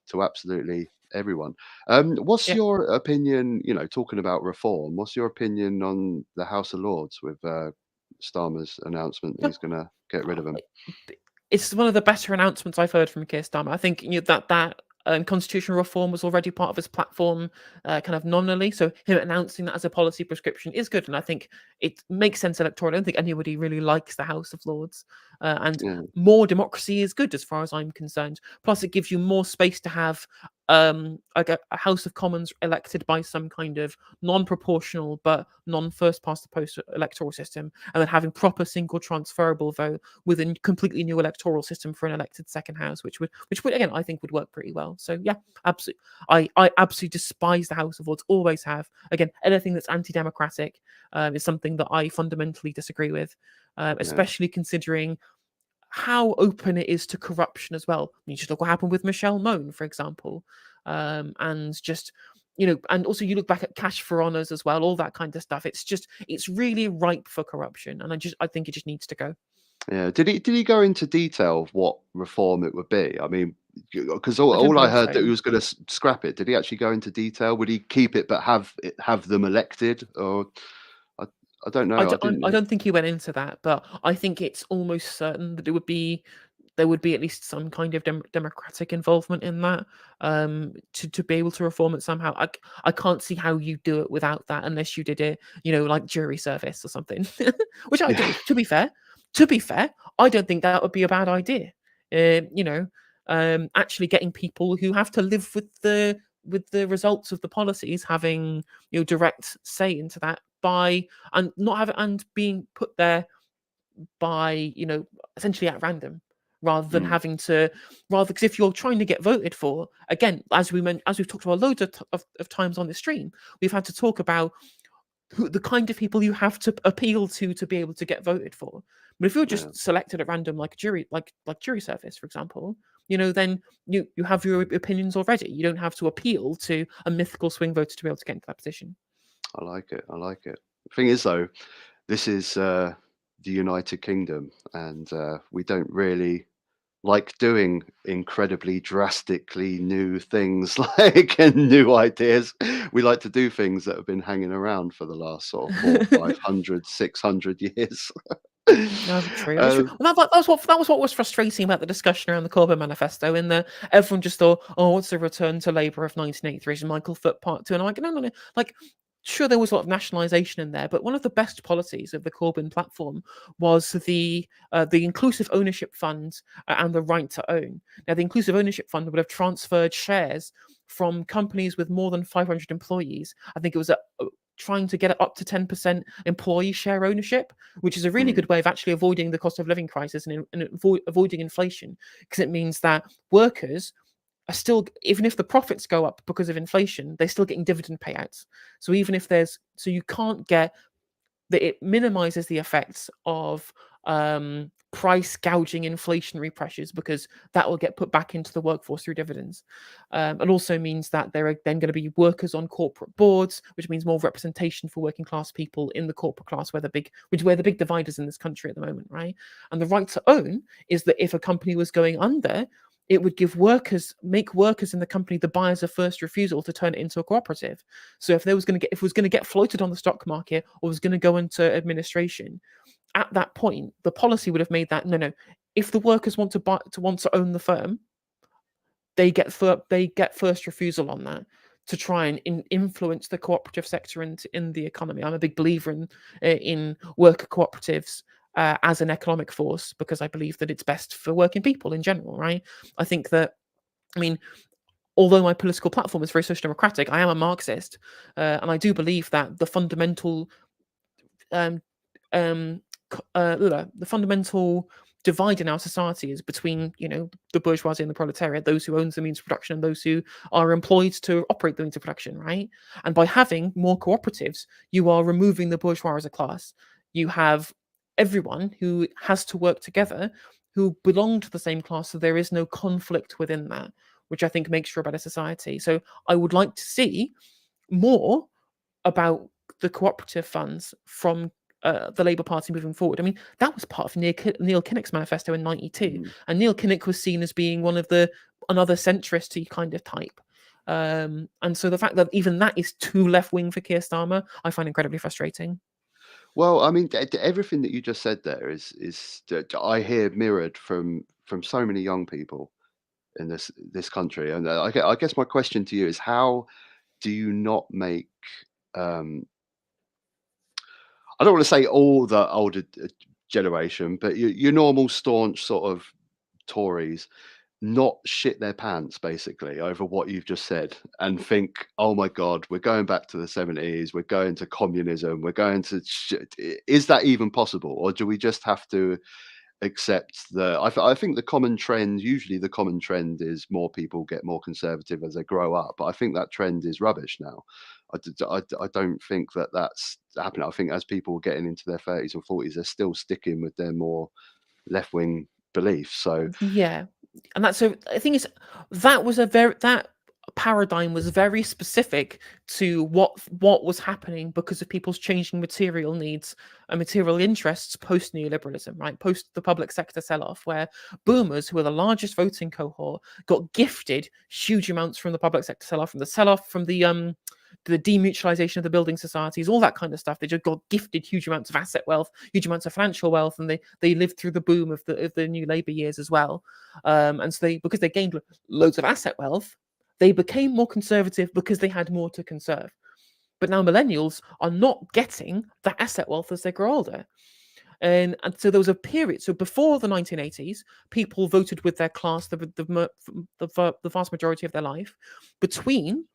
to absolutely everyone. What's your opinion, talking about reform, what's your opinion on the House of Lords with Starmer's announcement that he's going to get rid of them? It's one of the better announcements I've heard from Keir Starmer. I think that constitutional reform was already part of his platform, kind of nominally. So him announcing that as a policy prescription is good, and I think it makes sense electorally. I don't think anybody really likes the House of Lords, and more democracy is good as far as I'm concerned. Plus, it gives you more space to have like a House of Commons elected by some kind of non-proportional but non-first past the post electoral system, and then having proper single transferable vote with a completely new electoral system for an elected second house, which would again I think would work pretty well. So yeah, absolutely. I absolutely despise the House of Lords, always have. Again, anything that's anti-democratic is something that I fundamentally disagree with, especially considering how open it is to corruption as well. You just look what happened with Michelle Mone, for example, and just and also you look back at cash for honours as well, all that kind of stuff. It's really ripe for corruption, and I think it just needs to go. Yeah, did he go into detail of what reform it would be? I mean, because all I heard that he was going to scrap it. Did he actually go into detail? Would he keep it but have them elected, or I don't know. I don't think he went into that, but I think it's almost certain that there would be at least some kind of democratic involvement in that, to be able to reform it somehow. I can't see how you do it without that, unless you did it, like jury service or something, which I do. To be fair, I don't think that would be a bad idea. Actually getting people who have to live with the results of the policies having direct say into that and being put there by essentially at random, rather than having to because if you're trying to get voted for, again, as we've talked about loads of times on the stream, we've had to talk about the kind of people you have to appeal to be able to get voted for. But if you're just selected at random, like jury service, for example, then you have your opinions already. You don't have to appeal to a mythical swing voter to be able to get into that position. I like it. The thing is, though, this is the United Kingdom, and we don't really like doing incredibly drastically new things and new ideas. We like to do things that have been hanging around for the last sort of 500, 600 years. No, true. Well, that was what was frustrating about the discussion around the Corbyn manifesto, in that everyone just thought, "Oh, what's the return to Labour of 1983?" And Michael Foot Part 2, and I'm like, no. Like, sure, there was a lot of nationalisation in there, but one of the best policies of the Corbyn platform was the inclusive ownership fund and the right to own. Now, the inclusive ownership fund would have transferred shares from companies with more than 500 employees. I think it was trying to get it up to 10% employee share ownership, which is a really good way of actually avoiding the cost of living crisis and avoiding inflation, because it means that workers are still, even if the profits go up because of inflation, they're still getting dividend payouts. So even if you can't get that, it minimizes the effects of price gouging inflationary pressures, because that will get put back into the workforce through dividends. It also means that there are then going to be workers on corporate boards, which means more representation for working class people in the corporate class, where the big dividers in this country at the moment, right? And the right to own is that if a company was going under, it would make workers in the company the buyers of first refusal to turn it into a cooperative. So if it was going to get floated on the stock market or was going to go into administration, at that point, the policy would have made that no. If the workers want to own the firm, they get first refusal on that, to try and influence the cooperative sector in the economy. I'm a big believer in worker cooperatives as an economic force, because I believe that it's best for working people in general, right? I think that, I mean, although my political platform is very social democratic, I am a Marxist, and I do believe that the fundamental divide in our society is between, the bourgeoisie and the proletariat, those who owns the means of production and those who are employed to operate the means of production, right? And by having more cooperatives, you are removing the bourgeois as a class. You have everyone who has to work together, who belong to the same class, so there is no conflict within that, which I think makes for a better society. So I would like to see more about the cooperative funds from the Labour Party moving forward. I mean, that was part of Neil Kinnock's manifesto in '92, and Neil Kinnock was seen as being another centrist kind of type. And so the fact that even that is too left wing for Keir Starmer, I find incredibly frustrating. Well, I mean, everything that you just said there is I hear mirrored from so many young people in this country, and I guess my question to you is, how do you not make I don't want to say all the older generation, but your normal staunch sort of Tories not shit their pants basically over what you've just said and think, oh my God, we're going back to the 70s, we're going to communism, we're going to is that even possible? Or do we just have to accept I think usually the common trend is more people get more conservative as they grow up, but I think that trend is rubbish now. I don't think that that's happening. I think as people are getting into their 30s and 40s, they're still sticking with their more left-wing beliefs. So Yeah, and that's so. I think that paradigm was very specific to what was happening because of people's changing material needs and material interests post neoliberalism, right? Post the public sector sell-off, where boomers, who are the largest voting cohort, got gifted huge amounts from the public sector sell-off, from the demutualization of the building societies, all that kind of stuff. They just got gifted huge amounts of asset wealth, huge amounts of financial wealth, and they lived through the boom of the new Labour years as well. And so because they gained loads of asset wealth, they became more conservative because they had more to conserve. But now millennials are not getting that asset wealth as they grow older. And so there was a period. So before the 1980s, people voted with their class the vast majority of their life. Between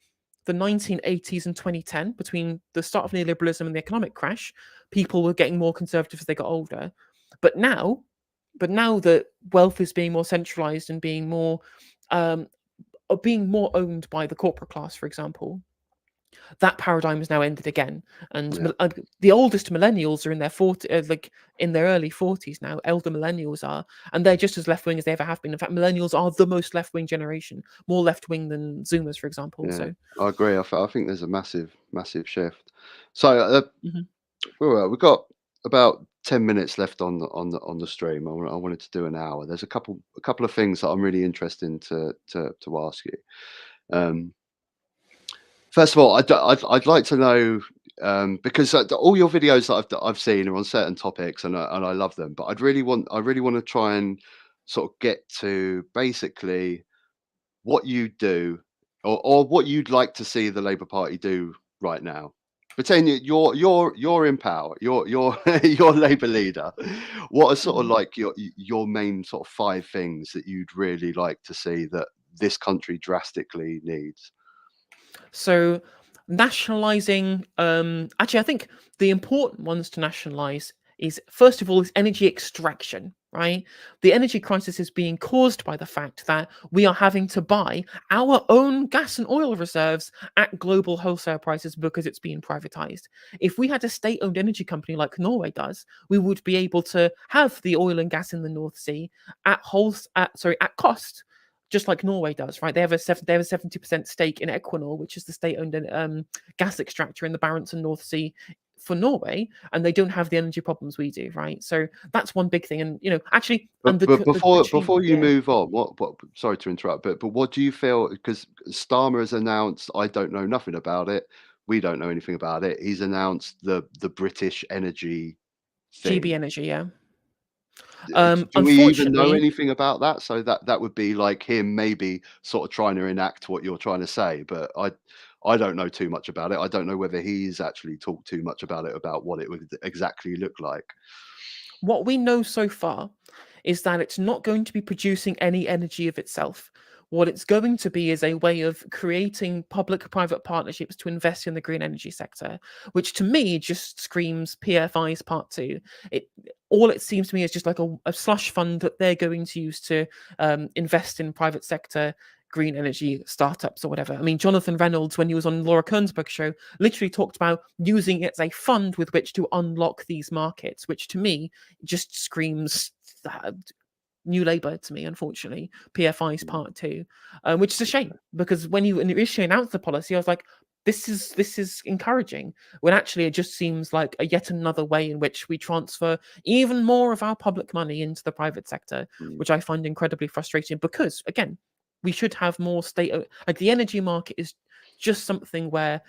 the 1980s and 2010, between the start of neoliberalism and the economic crash, people were getting more conservative as they got older. But now that wealth is being more centralized and being more owned by the corporate class, for example, that paradigm has now ended again. And yeah. the oldest millennials are in their in their early 40s now. Elder millennials are, and they're just as left wing as they ever have been. In fact, millennials are the most left wing generation, more left wing than Zoomers, for example. Yeah, So I agree. I think there's a massive shift. So mhm. we've got about 10 minutes left on the stream. I wanted to do an hour. There's a couple of things that I'm really interested to ask you. First of all, I'd like to know, because all your videos that I've seen are on certain topics, and I love them. But I really want to try and sort of get to basically what you do, or what you'd like to see the Labour Party do right now. Pretend you're in power. You're you're Labour leader. What are sort of Mhm. like your main sort of 5 things that you'd really like to see that this country drastically needs? So nationalizing, actually, I think the important ones to nationalize is, first of all, is energy extraction, right? The energy crisis is being caused by the fact that we are having to buy our own gas and oil reserves at global wholesale prices because it's being privatized. If we had a state-owned energy company like Norway does, we would be able to have the oil and gas in the North Sea at cost, just like Norway does, right? They have a 70% stake in Equinor, which is the state-owned gas extractor in the Barents and North Sea for Norway, and they don't have the energy problems we do, right? So that's one big thing. And actually, and But the change, before you yeah. move on, what? Sorry to interrupt, but what do you feel? Because Starmer has announced, I don't know nothing about it. We don't know anything about it. He's announced the British energy GB thing. Energy, yeah. Do we even know Unfortunately, anything about that? So that would be like him maybe sort of trying to enact what you're trying to say, but I don't know too much about it. I don't know whether he's actually talked too much about it, about what it would exactly look like. what we know so far is that it's not going to be producing any energy of itself. What it's going to be is a way of creating public-private partnerships to invest in the green energy sector, which to me just screams PFI's Part 2. All it seems to me is just like a slush fund that they're going to use to invest in private sector green energy startups or whatever. I mean, Jonathan Reynolds, when he was on Laura Koensberg's show, literally talked about using it as a fund with which to unlock these markets, which to me just screams New Labour to me, unfortunately. PFI's Mm, Part 2, which is a shame, okay. because when you initially announced the policy, I was like, this is encouraging, when actually it just seems like a yet another way in which we transfer even more of our public money into the private sector, Mm. which I find incredibly frustrating, because again, we should have more state, like the energy market is just something where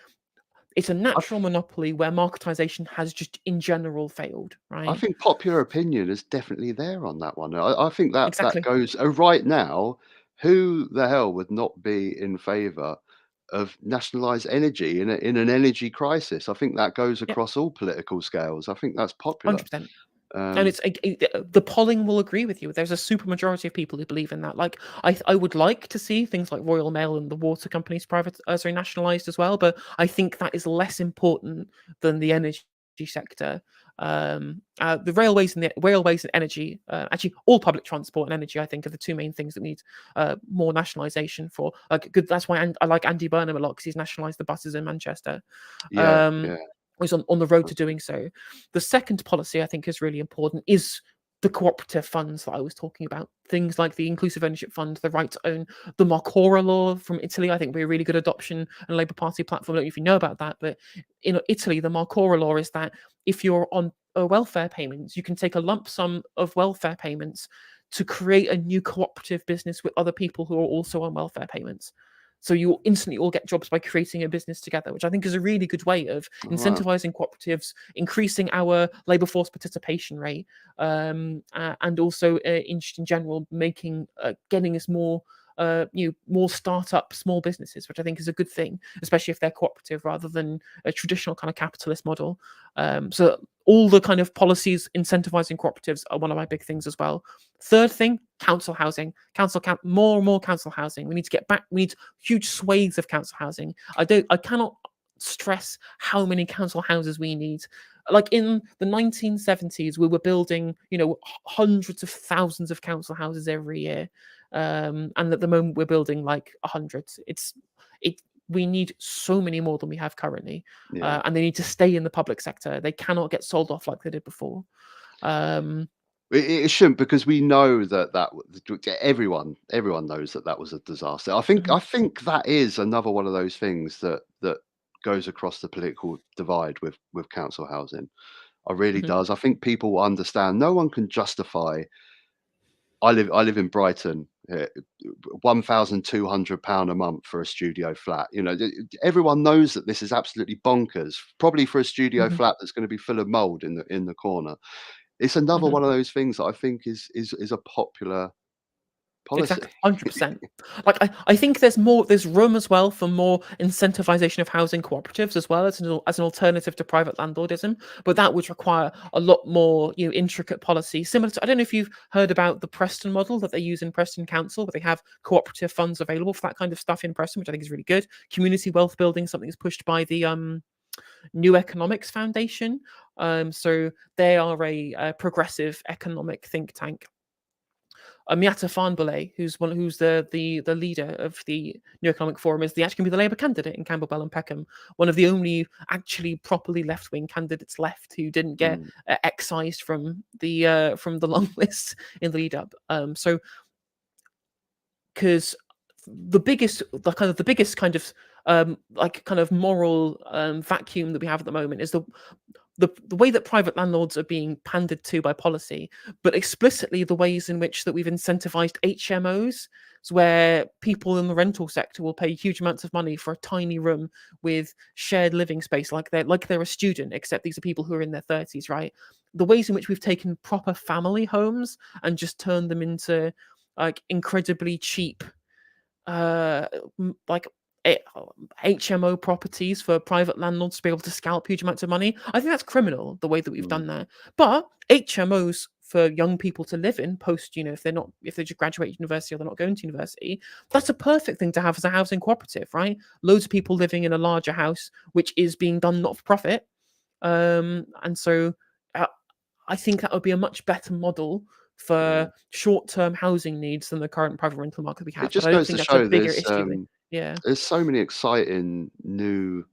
it's a I natural monopoly where marketization has just in general failed, I right? think popular opinion is definitely there on that one. I think that that Exactly. goes right now. Who the hell would not be in favour of nationalised energy in an energy crisis? I think that goes Yeah, across all political scales. I think that's popular. 100%. And Um, the polling will agree with you. There's a super majority of people who believe in that. Like, I would like to see things like Royal Mail and the water companies nationalised as well, but I think that is less important than the energy sector. The railways and energy, actually all public transport and energy, I think, are the two main things that need more nationalisation for. Like, good. That's why I like Andy Burnham a lot, because he's nationalised the buses in Manchester. yeah, Um, yeah. was on the road to doing so. The second policy I think is really important is the cooperative funds that I was talking about. Things like the Inclusive Ownership Fund, the right to own, the Marcora law from Italy, I think would be a really good adoption and Labour Party platform. I don't know if you know about that, but in Italy, the Marcora law is that if you're on welfare payments, you can take a lump sum of welfare payments to create a new cooperative business with other people who are also on welfare payments. So you instantly all get jobs by creating a business together, which I think is a really good way of Wow. incentivizing cooperatives, increasing our labour force participation rate, and also in general making getting us more more startup small businesses, which I think is a good thing, especially if they're cooperative rather than a traditional kind of capitalist model. So all the kind of policies incentivizing cooperatives are one of my big things as well. Third thing, council housing, more and more council housing. We need to get back. We need huge swathes of council housing. I cannot stress how many council houses we need. Like in the 1970s, we were building, hundreds of thousands of council houses every year, and at the moment we're building like 100. It We need so many more than we have currently, Yeah. and they need to stay in the public sector. They cannot get sold off like they did before. Um, It shouldn't, because we know everyone knows that that was a disaster. mhm, I think that is another one of those things that goes across the political divide with council housing. I really mhm, does. I think people understand. No one can justify. I live in Brighton. £1,200 a month for a studio flat. Everyone knows that this is absolutely bonkers. Probably for a studio mhm. flat that's going to be full of mold in the corner. It's another Mhm. one of those things that I think is a popular policy. Exactly, 100%. Like, I think there's room as well for more incentivization of housing cooperatives as well as an alternative to private landlordism, but that would require a lot more, intricate policy. Similar to, I don't know if you've heard about the Preston model that they use in Preston Council, where they have cooperative funds available for that kind of stuff in Preston, which I think is really good. Community wealth building, something that's pushed by the New Economics Foundation. So they are a progressive economic think tank. Miata Farnbole, who's the leader of the New Economic Forum, is actually going to be the Labour candidate in Campbell, Bell and Peckham, one of the only actually properly left-wing candidates left who didn't get excised from the long list in the lead up. So because the biggest kind of moral vacuum that we have at the moment is the way that private landlords are being pandered to by policy, but explicitly the ways in which that we've incentivized HMOs, where people in the rental sector will pay huge amounts of money for a tiny room with shared living space, like they're a student, except these are people who are in their 30s, right? The ways in which we've taken proper family homes and just turned them into like incredibly cheap like HMO properties for private landlords to be able to scalp huge amounts of money. I think that's criminal, the way that we've done that. But HMOs for young people to live in post, if they just graduate university or they're not going to university, that's a perfect thing to have as a housing cooperative, right? Loads of people living in a larger house, which is being done not for profit. And so I think that would be a much better model for short-term housing needs than the current private rental market we have. It just But I don't goes to think that's a show bigger issue. Yeah. there's so many exciting new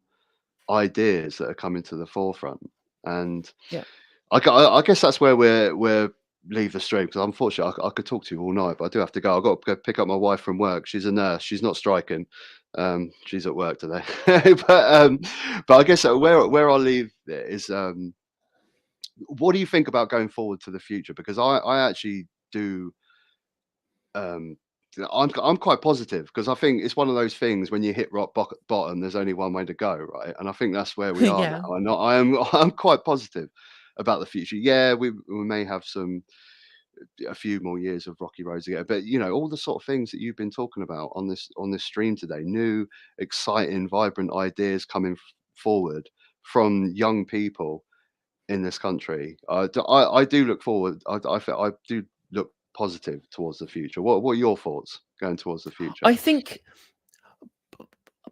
ideas that are coming to the forefront, and Yeah. I guess that's where we're leave the stream, because unfortunately I could talk to you all night, but I do have to go. I've got to go pick up my wife from work. She's a nurse. She's not striking. She's at work today. But I guess where I'll leave it is, what do you think about going forward to the future? Because I actually do. Um, I'm quite positive, because I think it's one of those things, when you hit rock bottom, there's only one way to go, right? And I think that's where we are Yeah. now. And I'm quite positive about the future. Yeah, we may have a few more years of rocky roads again, but all the sort of things that you've been talking about on this stream today, new, exciting, vibrant ideas coming forward from young people in this country. I do look forward. I do look positive towards the future. What are your thoughts going towards the future? I think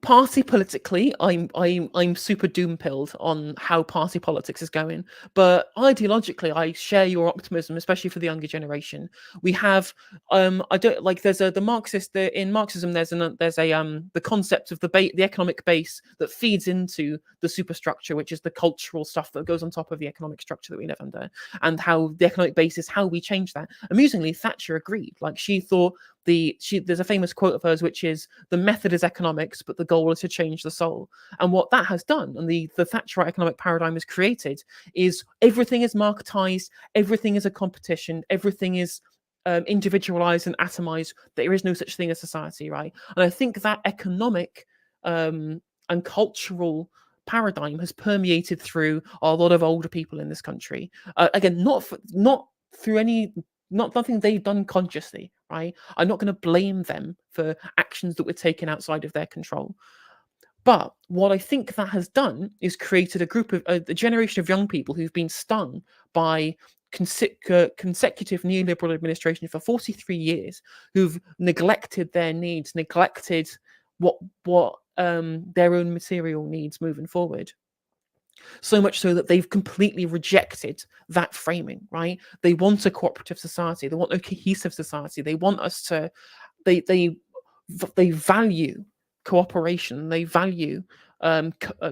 party politically, I'm super doom pilled on how party politics is going, but ideologically, I share your optimism, especially for the younger generation. We have, I don't like. There's the Marxist. In Marxism, there's the concept of the economic base that feeds into the superstructure, which is the cultural stuff that goes on top of the economic structure that we live under, and how the economic base is how we change that. Amusingly, Thatcher agreed. Like, she thought there's a famous quote of hers, which is, the method is economics, but the goal is to change the soul. And what that has done, and the Thatcherite economic paradigm has created, is everything is marketized, everything is a competition, everything is individualized and atomized. There is no such thing as society, right? And I think that economic and cultural paradigm has permeated through a lot of older people in this country. Again, not through nothing they've done consciously, right? I'm not going to blame them for actions that were taken outside of their control. But what I think that has done is created a generation of young people who've been stung by consecutive neoliberal administration for 43 years, who've neglected their needs, neglected what their own material needs moving forward. So much so that they've completely rejected that framing, right? They want a cooperative society. They want a cohesive society. They want us to, they value cooperation. They value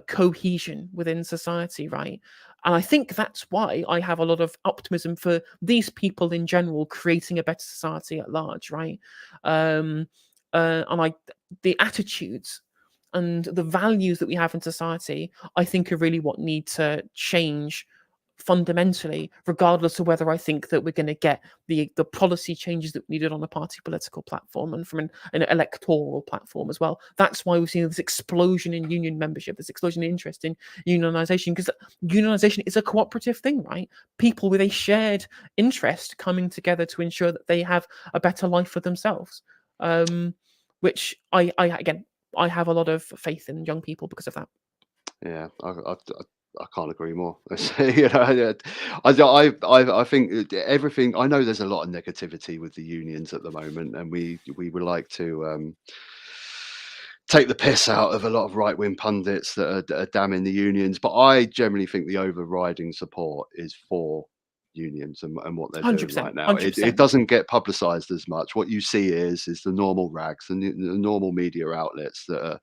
cohesion within society, right? And I think that's why I have a lot of optimism for these people in general creating a better society at large, right? And the attitudes and the values that we have in society, I think, are really what need to change fundamentally, regardless of whether I think that we're going to get the policy changes that we needed on a party political platform and from an electoral platform as well. That's why we've seen this explosion in union membership, this explosion in interest in unionization, because unionization is a cooperative thing, right? People with a shared interest coming together to ensure that they have a better life for themselves, which I have a lot of faith in young people because of that. Yeah, I can't agree more. I think everything. I know there's a lot of negativity with the unions at the moment, and we would like to take the piss out of a lot of right-wing pundits that are damning the unions. But I generally think the overriding support is for unions and what they're doing 100%, right now. It 100%. doesn't get publicised as much. What you see is the normal rags and the normal media outlets that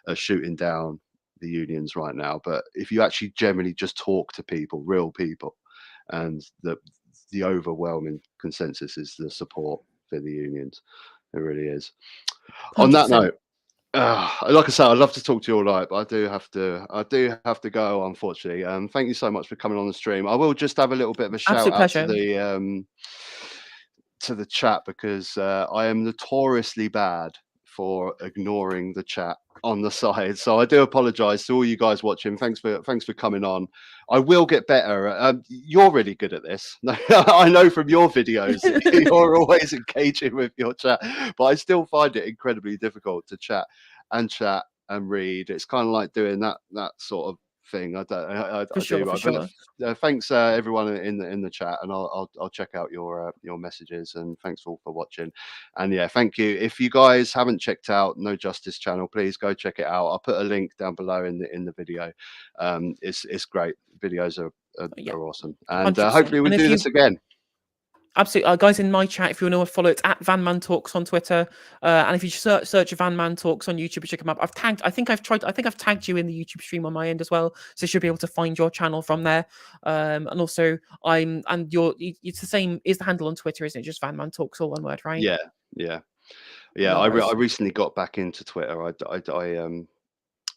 are shooting down the unions right now. But if you actually generally just talk to people, real people, and the overwhelming consensus is the support for the unions. It really is. On that 100%. note, like I say, I'd love to talk to you all night, but I do have to go, unfortunately. Thank you so much for coming on the stream. I will just have a little bit of a shout Absolute out pleasure. to the chat, because I am notoriously bad for ignoring the chat on the side. So I do apologise to all you guys watching. Thanks for coming on. I will get better. You're really good at this. I know from your videos that you're always engaging with your chat, but I still find it incredibly difficult to chat and read. It's kind of like doing that sort of thing. I For sure, for sure. Thanks everyone in the chat, and I'll check out your messages, and thanks all for watching. And yeah, thank you. If you guys haven't checked out No Justice channel, please go check it out. I'll put a link down below in the video. It's great. Videos are awesome, and 100%. hopefully we And do this again. Absolutely, guys, in my chat, if you want to follow, it's at Vanman Talks on Twitter, and if you search Vanman Talks on YouTube, check them up. I think I've tagged you in the YouTube stream on my end as well, so you should be able to find your channel from there. And also, it's the same. Is the handle on Twitter? Isn't it just Vanman Talks, all one word, right? Yeah. No I worries. recently got back into Twitter.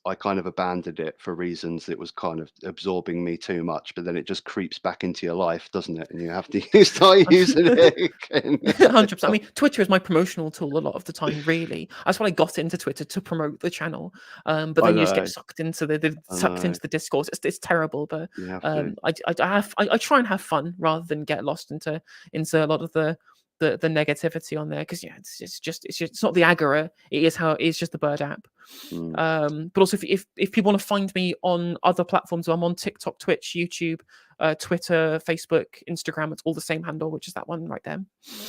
I kind of abandoned it for reasons it was kind of absorbing me too much, but then it just creeps back into your life, doesn't it? And you have to start using it again. 100%. I mean, Twitter is my promotional tool a lot of the time, really. That's why I got into Twitter, to promote the channel. But then you just get sucked into the discourse. It's terrible, but You have to. I try and have fun rather than get lost into a lot of the negativity on there, because it's not the Agora, it is just the Bird app. But also, if people want to find me on other platforms, I'm on TikTok, Twitch, YouTube, Twitter, Facebook, Instagram. It's all the same handle, which is that one right there.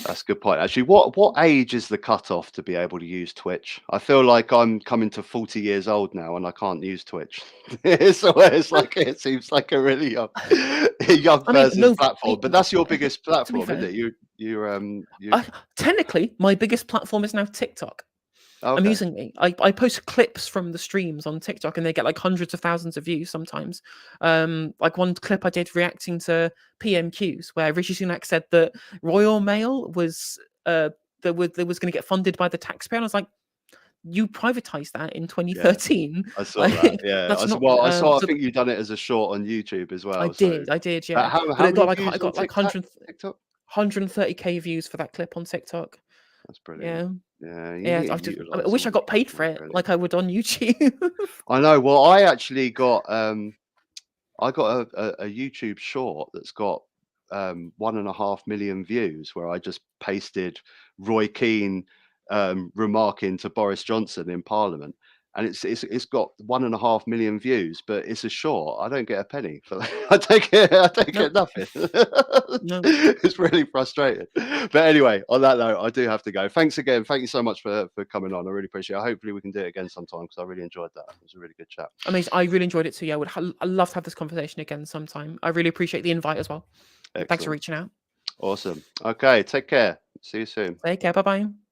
That's a good point, actually. What age is the cutoff to be able to use Twitch? I feel like I'm coming to 40 years old now and I can't use Twitch. It seems like a really young person's platform, but that's your biggest platform, isn't it? Technically, my biggest platform is now TikTok. Okay. Amusingly, I post clips from the streams on TikTok, and they get like hundreds of thousands of views sometimes. Like one clip I did reacting to PMQs, where Rishi Sunak said that Royal Mail was that was going to get funded by the taxpayer, and I was like, you privatized that in 2013. I saw that. Yeah, I think you've done it as a short on YouTube as well. I did. Yeah. How I got like TikTok? 130k views for that clip on TikTok. That's brilliant. Yeah. I wish I got paid for it, like I would on YouTube. I know. Well, I actually got a YouTube short that's got 1.5 million views, where I just pasted Roy Keane remarking to Boris Johnson in Parliament, and it's got 1.5 million views, but it's a short. I don't get a penny for that. I don't get nothing. No. It's really frustrating. But anyway, on that note, I do have to go. Thanks again. Thank you so much for coming on. I really appreciate it. Hopefully we can do it again sometime, because I really enjoyed that. It was a really good chat. Amazing. I really enjoyed it too. Yeah, I'd love to have this conversation again sometime. I really appreciate the invite as well. Excellent. Thanks for reaching out. Awesome. Okay, take care. See you soon. Take care. Bye-bye.